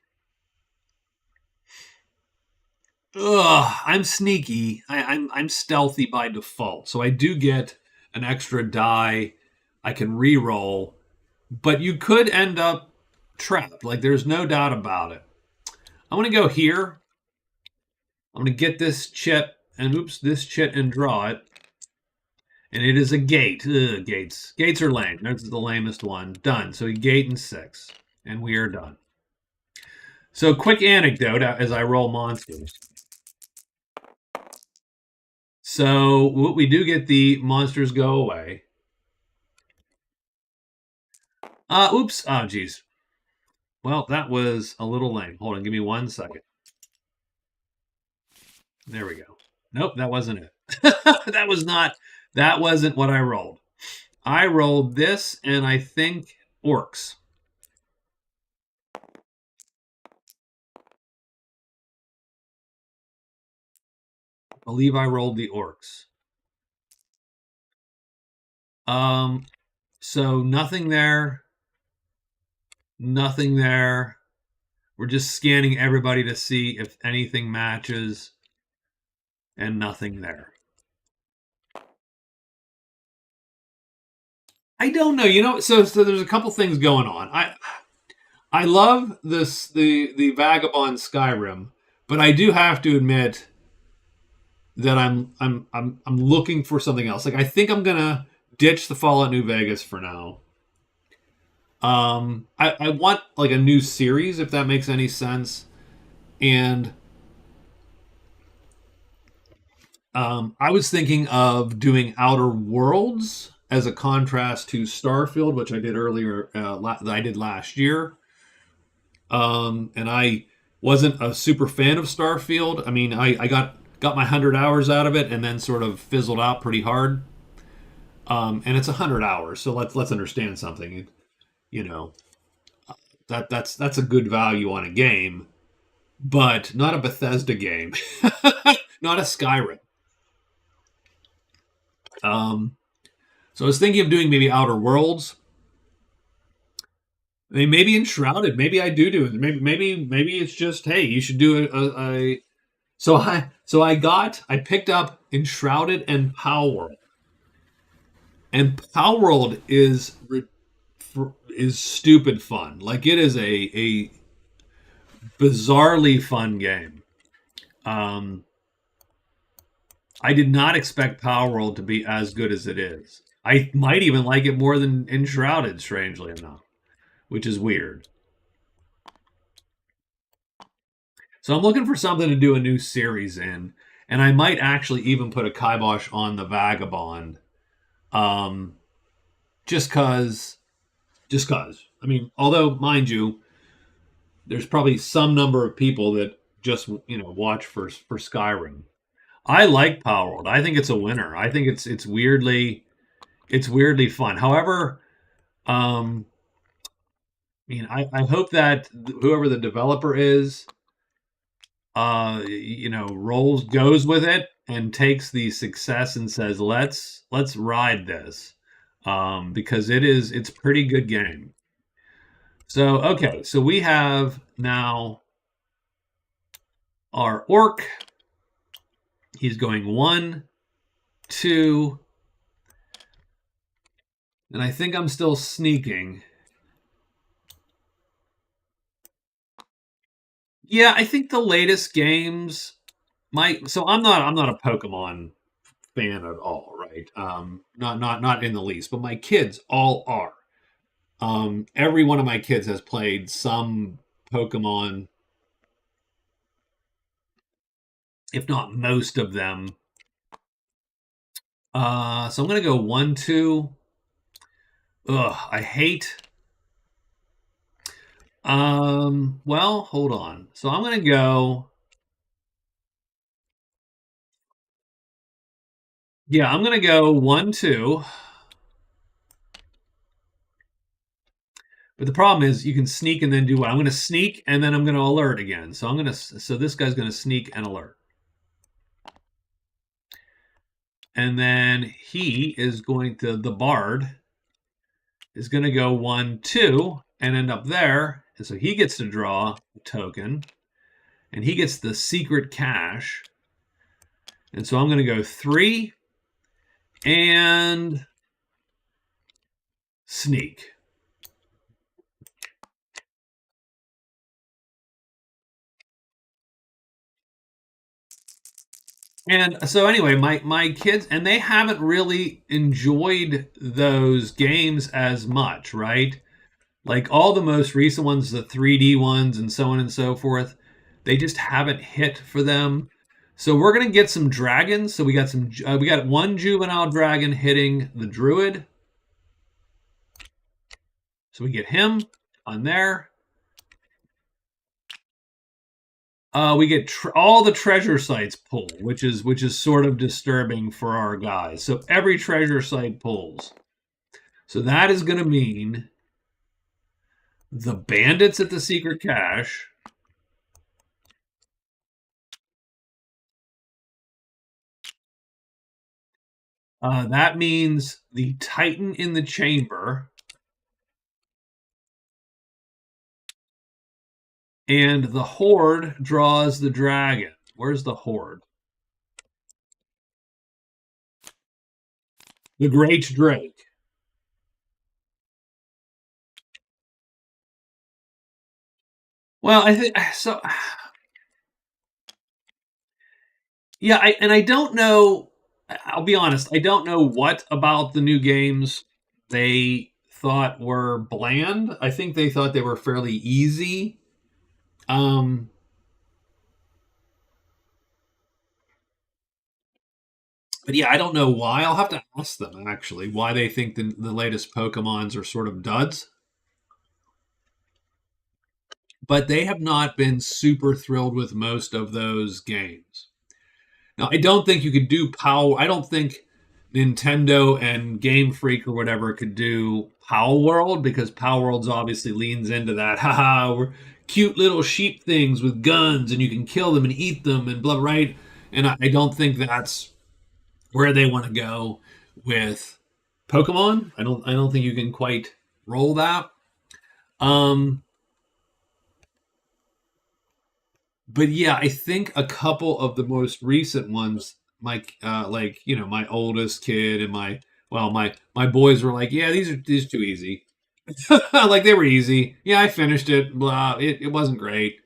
[SPEAKER 1] Ugh, I'm sneaky. I'm stealthy by default, so I do get an extra die. I can re-roll, but you could end up trapped. Like there's no doubt about it. I'm gonna go here. I'm gonna get this chit and this chit and draw it. And it is a gate. Ugh, gates. Gates are lame. That's the lamest one. Done. So a gate and 6. And we are done. So quick anecdote as I roll monsters. So we do get the monsters go away. Oops. Oh, geez. Well, that was a little lame. Hold on. Give me 1 second. There we go. Nope, that wasn't it. That wasn't what I rolled. I rolled this, and I think orcs. I believe I rolled the orcs. So nothing there. Nothing there. We're just scanning everybody to see if anything matches. And nothing there. I don't know. You know, so there's a couple things going on. I love the Vagabond Skyrim, but I do have to admit that I'm looking for something else. Like I think I'm gonna ditch the Fallout New Vegas for now. I want like a new series, if that makes any sense. And I was thinking of doing Outer Worlds as a contrast to Starfield, which I did earlier. I did last year, and I wasn't a super fan of Starfield. I mean, I got my 100 hours out of it, and then sort of fizzled out pretty hard. And it's 100 hours, so let's understand something. You know, that's a good value on a game, but not a Bethesda game, not a Skyrim. So I was thinking of doing maybe Outer Worlds. I mean, maybe Enshrouded. Maybe I do it. Maybe it's just, hey, you should do a. So I picked up Enshrouded and Palworld, and Palworld is stupid fun. Like it is a bizarrely fun game. I did not expect Palworld to be as good as it is. I might even like it more than Enshrouded, strangely enough, which is weird. So I'm looking for something to do a new series in, and I might actually even put a kibosh on the Vagabond, just cause. I mean, although mind you, there's probably some number of people that just watch for Skyrim. I like Palworld. I think it's a winner. I think it's weirdly fun. However, I mean, I hope that whoever the developer is, goes with it and takes the success and says, let's ride this, because it's a pretty good game. So okay, so we have now our orc. He's going 1, 2, and I think I'm still sneaking. Yeah, I think the latest games so I'm not a Pokemon fan at all, right? Not in the least, but my kids all are. Every one of my kids has played some Pokemon, if not most of them. So I'm gonna go 1, 2. Ugh, I hate. Well, hold on. So I'm gonna go. Yeah, I'm gonna go 1, 2. But the problem is you can sneak and then do what? I'm gonna sneak and then I'm gonna alert again. So this guy's gonna sneak and alert. And then he is going to, the bard is going to go 1, 2, and end up there. And so he gets to draw a token, and he gets the secret cache. And so I'm going to go 3 and sneak. And so anyway, my kids, and they haven't really enjoyed those games as much, right? Like all the most recent ones, the 3D ones and so on and so forth, they just haven't hit for them. So we're gonna get some dragons. So we got one juvenile dragon hitting the druid. So we get him on there. We get all the treasure sites pull, which is sort of disturbing for our guys. So every treasure site pulls. So that is going to mean the bandits at the secret cache. That means the Titan in the chamber. And the Horde draws the dragon. Where's the Horde? The Great Drake. Well, I think so. Yeah, I don't know. I'll be honest. I don't know what about the new games they thought were bland. I think they thought they were fairly easy. But yeah, I don't know why. I'll have to ask them actually why they think the latest Pokemons are sort of duds. But they have not been super thrilled with most of those games. Now, I don't think you could do Power. I don't think Nintendo and Game Freak or whatever could do Power World because Power World's obviously leans into that. Haha, we're cute little sheep things with guns and you can kill them and eat them and blah, right? And I don't think that's where they want to go with Pokemon. I don't think you can quite roll that. But yeah, I think a couple of the most recent ones, like my oldest kid and my boys were like, yeah, these are too easy. Like they were easy. Yeah, I finished it. Blah. It wasn't great.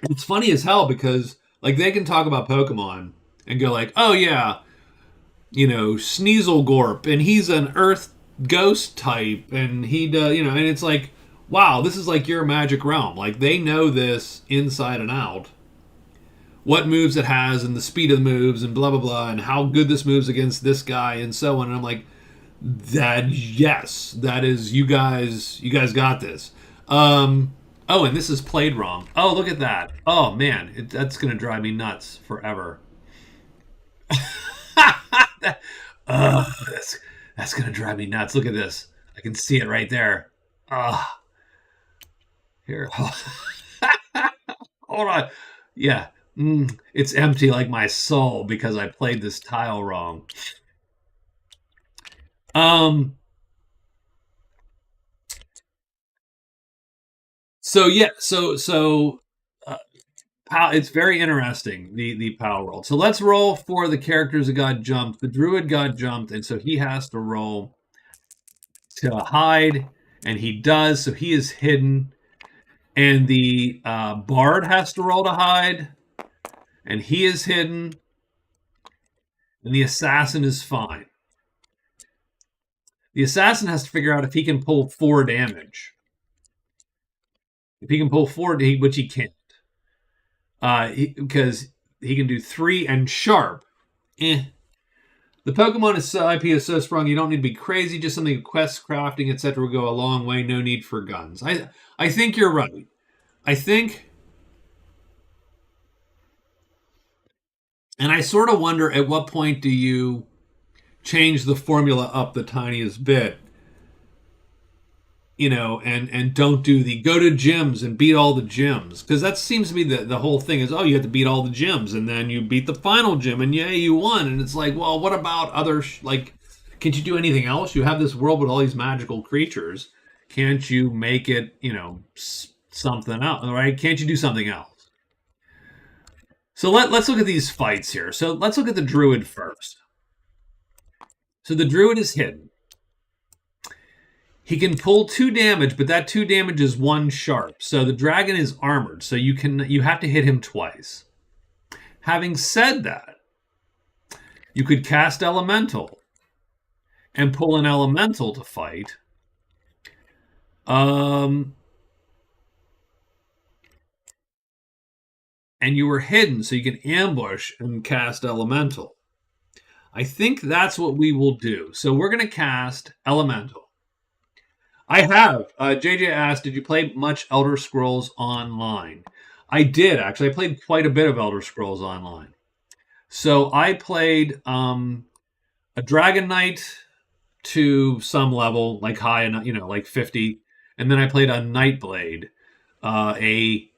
[SPEAKER 1] It's funny as hell because like they can talk about Pokemon and go like, oh yeah, Sneaselgorp, and he's an Earth ghost type, and he does, and it's like, wow, this is like your Magic Realm. Like they know this inside and out. What moves it has, and the speed of the moves, and blah blah blah, and how good this moves against this guy, and so on. And I'm like, that is you guys. You guys got this. Oh, and this is played wrong. Oh, look at that. Oh man, that's gonna drive me nuts forever. That's gonna drive me nuts. Look at this. I can see it right there. Here. Hold on. Yeah. It's empty like my soul because I played this tile wrong. So yeah, it's very interesting, the Power World. So let's roll for the characters that got jumped. The Druid got jumped, and so he has to roll to hide, and he does. So he is hidden, and the Bard has to roll to hide, and he is hidden, and the Assassin is fine. The Assassin has to figure out if he can pull 4 damage. If he can pull 4, which he can't. Because he can do 3 and sharp. The Pokemon IP is so strong you don't need to be crazy. Just something quest crafting, etc. will go a long way. No need for guns. I think you're right. I think, and I sort of wonder at what point do you change the formula up the tiniest bit? you know, and don't do the go to gyms and beat all the gyms, because that seems to be the whole thing is, oh, you have to beat all the gyms and then you beat the final gym and yay, you won. And it's like, well, what about other like, can't you do anything else? You have this world with all these magical creatures. Can't you make it, you know, something else, right? Can't you do something else? So let's look at these fights here. So let's look at the druid first. So the druid is hidden. He can pull 2 damage, but that 2 damage is 1 sharp. So the dragon is armored, so you have to hit him twice. Having said that, you could cast Elemental and pull an Elemental to fight. And you were hidden, so you can ambush and cast Elemental. I think that's what we will do. So we're going to cast Elemental. I have. JJ asked, did you play much Elder Scrolls Online? I did, actually. I played quite a bit of Elder Scrolls Online. So I played a Dragon Knight to some level, like high, you know, like 50. And then I played a Nightblade, a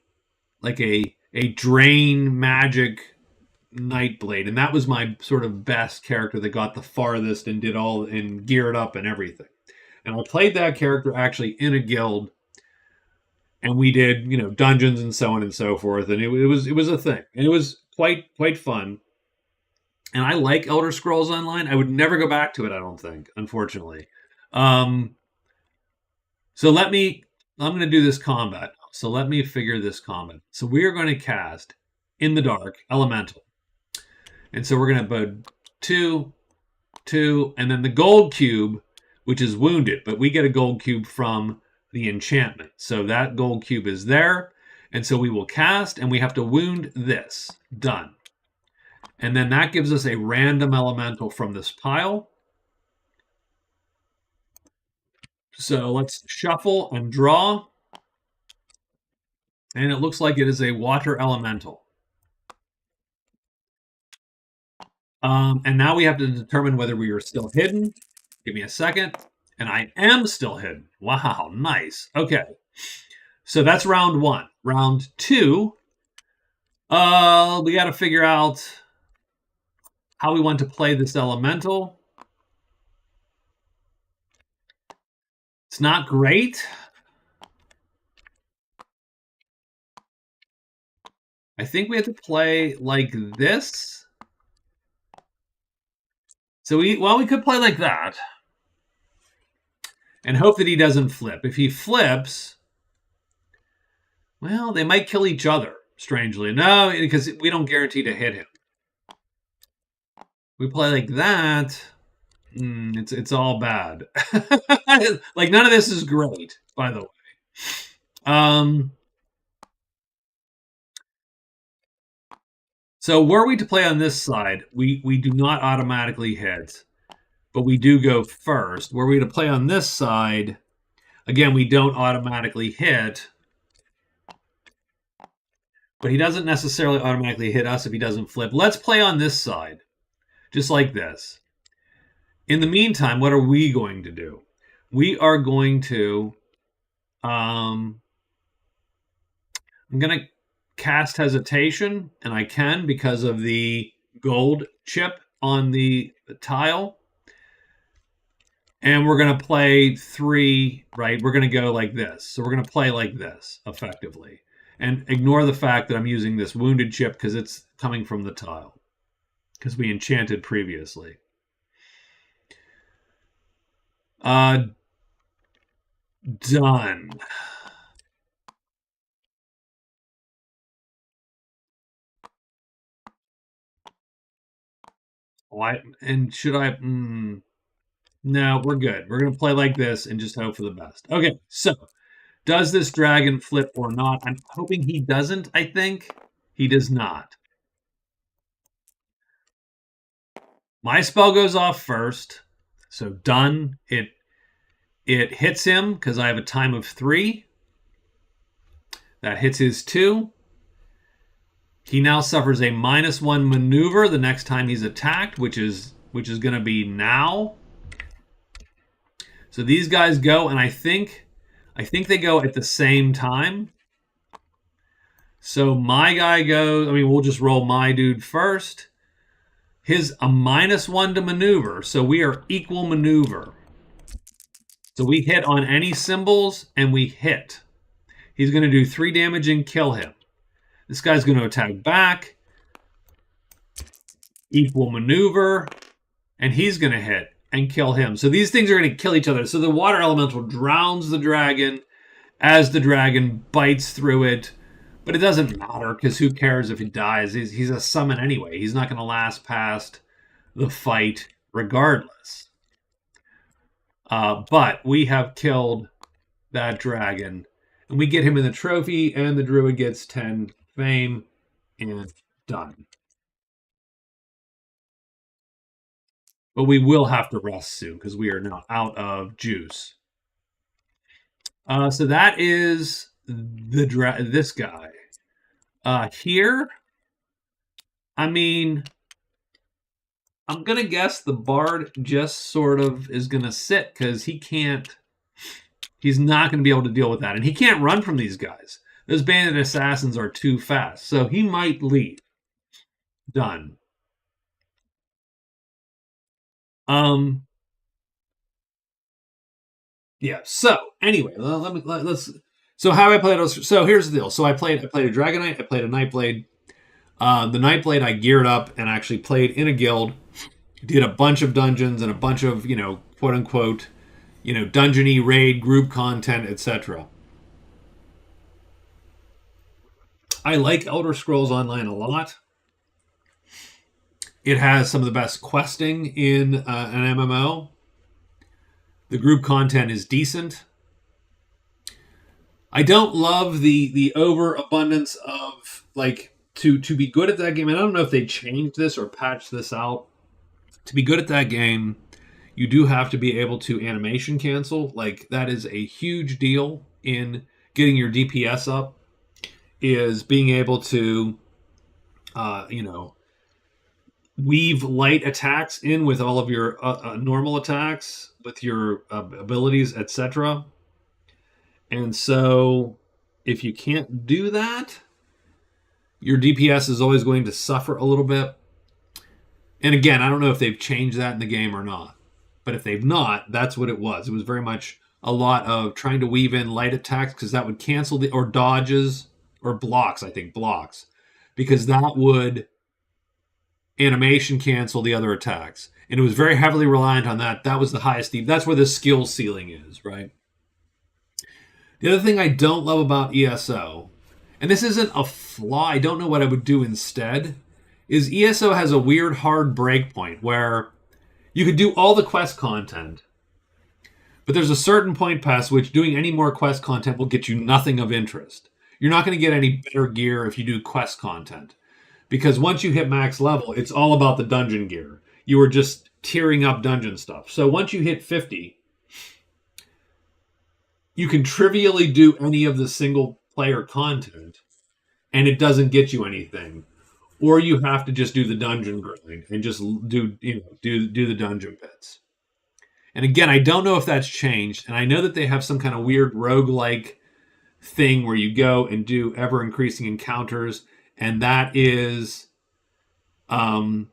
[SPEAKER 1] drain magic Nightblade. And that was my sort of best character that got the farthest and did all and geared up and everything. And I played that character actually in a guild, and we did, you know, dungeons and so on and so forth. And it was a thing, and it was quite fun. And I like Elder Scrolls Online. I would never go back to it, I don't think, unfortunately. So I'm going to do this combat. So let me figure this combat. So we are going to cast In the Dark Elemental, and so we're going to put 2, and then the gold cube, which is wounded, but we get a gold cube from the enchantment. So that gold cube is there. And so we will cast, and we have to wound this. Done. And then that gives us a random elemental from this pile. So let's shuffle and draw. And it looks like it is a water elemental. And now we have to determine whether we are still hidden. Give me a second. And I am still hidden. Wow, nice. Okay. So that's round 1. Round 2, we got to figure out how we want to play this elemental. It's not great. I think we have to play like this. So we could play like that and hope that he doesn't flip. If he flips, well, they might kill each other, strangely. No, because we don't guarantee to hit him. We play like that, it's all bad. Like, none of this is great, by the way. So were we to play on this side, we do not automatically hit, but we do go first. Were we to play on this side, again, we don't automatically hit, but he doesn't necessarily automatically hit us if he doesn't flip. Let's play on this side, just like this. In the meantime, what are we going to do? We are going to, I'm going to cast Hesitation, and I can because of the gold chip on the tile. And we're going to play 3, right? We're going to go like this. So we're going to play like this, effectively. And ignore the fact that I'm using this wounded chip because it's coming from the tile. Because we enchanted previously. Done. And should I... No, we're good. We're going to play like this and just hope for the best. Okay, so does this dragon flip or not? I'm hoping he doesn't, I think. He does not. My spell goes off first. So done. It hits him because I have a time of 3. That hits his 2. He now suffers a -1 maneuver the next time he's attacked, which is going to be now. So these guys go, and I think I think they go at the same time. So my guy goes, I mean, we'll just roll my dude first. His a -1 to maneuver. So we are equal maneuver. So we hit on any symbols and we hit. He's going to do 3 damage and kill him. This guy's going to attack back. Equal maneuver. And he's going to hit and kill him. So these things are going to kill each other. So the water elemental drowns the dragon as the dragon bites through it. But it doesn't matter because who cares if he dies? He's a summon anyway. He's not going to last past the fight regardless. But we have killed that dragon. And we get him in the trophy, and the druid gets 10 fame, and done. But we will have to rest soon because we are now out of juice. So that is this guy. Here, I mean, I'm going to guess the bard just sort of is going to sit because he's not going to be able to deal with that. And he can't run from these guys. Those bandit assassins are too fast. So he might leave. Done. Yeah. So anyway, let's. So how I played those. So here's the deal. So I played a Dragon Knight. I played a Nightblade. The Nightblade I geared up and actually played in a guild. Did a bunch of dungeons and a bunch of quote unquote dungeony raid group content, etc. I like Elder Scrolls Online a lot. It has some of the best questing in an MMO. The group content is decent. I don't love the overabundance of to be good at that game. And I don't know if they changed this or patched this out. To be good at that game, you do have to be able to animation cancel. That is a huge deal in getting your DPS up. Is being able to, weave light attacks in with all of your normal attacks, with your abilities, etc. And so, if you can't do that, your DPS is always going to suffer a little bit. And again, I don't know if they've changed that in the game or not. But if they've not, that's what it was. It was very much a lot of trying to weave in light attacks because that would cancel or dodges or blocks, I think, blocks. Because that would animation cancel the other attacks. And it was very heavily reliant on that. That was the highest. That's where the skill ceiling is, right? The other thing I don't love about ESO, and this isn't a flaw, I don't know what I would do instead, is ESO has a weird hard break point where you could do all the quest content, but there's a certain point past which doing any more quest content will get you nothing of interest. You're not going to get any better gear if you do quest content. Because once you hit max level, it's all about the dungeon gear. You are just tiering up dungeon stuff. So once you hit 50, you can trivially do any of the single player content, and it doesn't get you anything. Or you have to just do the dungeon grind and just do the dungeon bits. And again, I don't know if that's changed, and I know that they have some kind of weird roguelike thing where you go and do ever increasing encounters, and that is and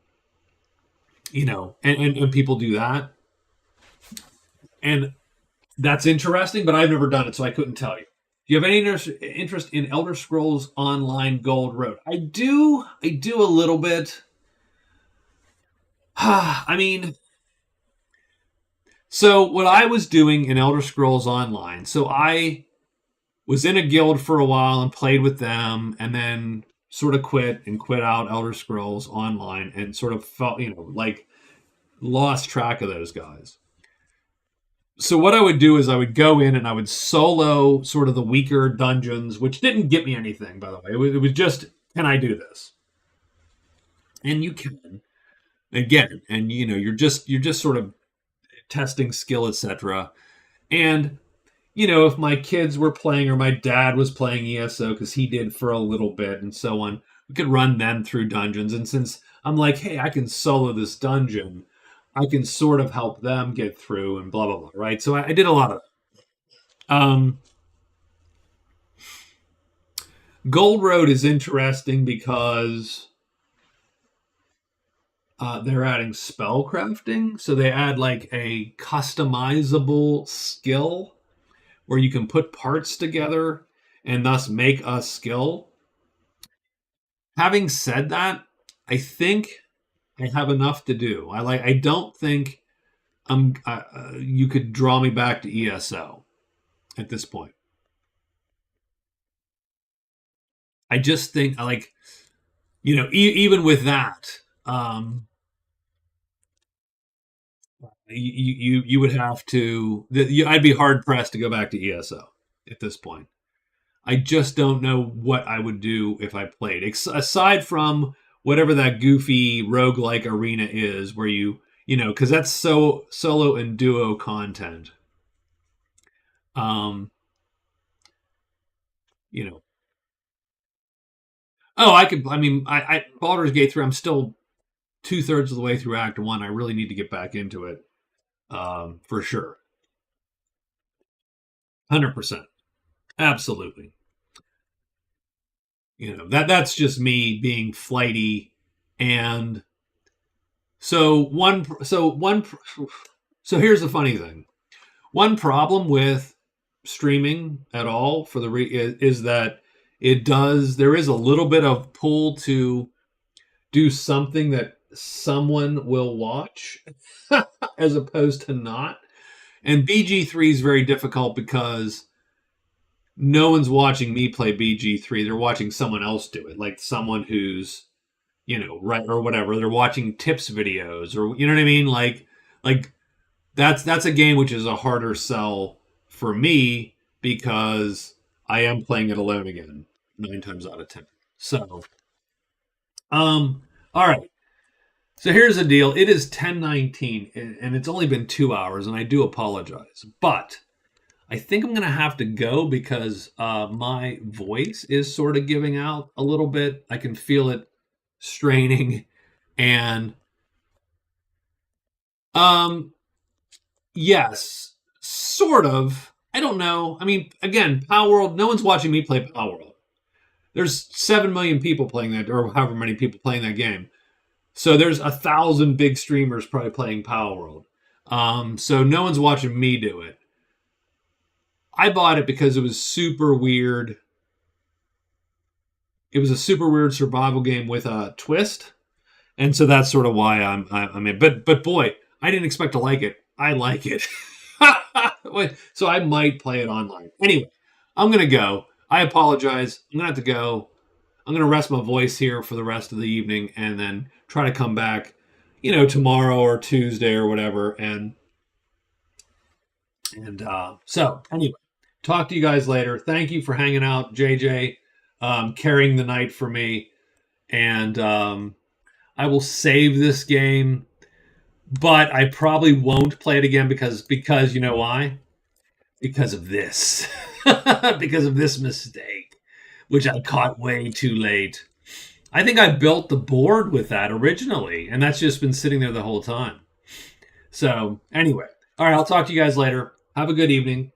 [SPEAKER 1] people do that. And that's interesting, but I've never done it, so I couldn't tell you. Do you have any interest in Elder Scrolls Online Gold Road? I do a little bit. I mean, so what I was doing in Elder Scrolls Online, so I was in a guild for a while and played with them, and then sort of quit out Elder Scrolls Online and sort of felt, lost track of those guys. So what I would do is I would go in and I would solo sort of the weaker dungeons, which didn't get me anything, by the way. It was just, can I do this? And you can. Again, and you're just sort of testing skill, etc. And if my kids were playing or my dad was playing ESO because he did for a little bit and so on, we could run them through dungeons. And since I'm like, hey, I can solo this dungeon, I can sort of help them get through and blah, blah, blah, right? So I did a lot of that. Gold Road is interesting because they're adding spell crafting. So they add like a customizable skill where you can put parts together and thus make a skill. Having said that, I think I have enough to do. I don't think you could draw me back to ESO at this point. I just think even with that, you would have to. I'd be hard pressed to go back to ESO at this point. I just don't know what I would do if I played, aside from whatever that goofy roguelike arena is, where because that's so solo and duo content. You know. Oh, I could. I mean, I Baldur's Gate 3. I'm still 2/3 of the way through Act 1. I really need to get back into it, for sure. 100%, absolutely. That's just me being flighty, and so here's the funny thing. One problem with streaming at all for is that there is a little bit of pull to do something that someone will watch as opposed to not. And BG3 is very difficult because no one's watching me play BG3. They're watching someone else do it, like someone who's, right or whatever. They're watching tips videos, or you know what I mean? Like that's a game which is a harder sell for me because I am playing it alone again 9 times out of 10. So, all right. So here's the deal. It is 10:19, and it's only been 2 hours, and I do apologize. But I think I'm going to have to go because my voice is sort of giving out a little bit. I can feel it straining. And yes, sort of. I don't know. I mean, again, Power World, no one's watching me play Power World. There's 7 million people playing that, or however many people playing that game. So there's 1,000 big streamers probably playing Power World. So no one's watching me do it. I bought it because it was super weird. It was a super weird survival game with a twist, and so that's sort of why I'm in. But boy, I didn't expect to like it. I like it. So I might play it online. Anyway, I'm gonna go. I apologize. I'm gonna have to go. I'm gonna rest my voice here for the rest of the evening, and then try to come back, tomorrow or Tuesday or whatever. And so anyway, talk to you guys later. Thank you for hanging out, JJ, carrying the night for me, and I will save this game, but I probably won't play it again because you know why? Because of this. Because of this mistake, which I caught way too late. I think I built the board with that originally, and that's just been sitting there the whole time. So anyway, all right, I'll talk to you guys later. Have a good evening.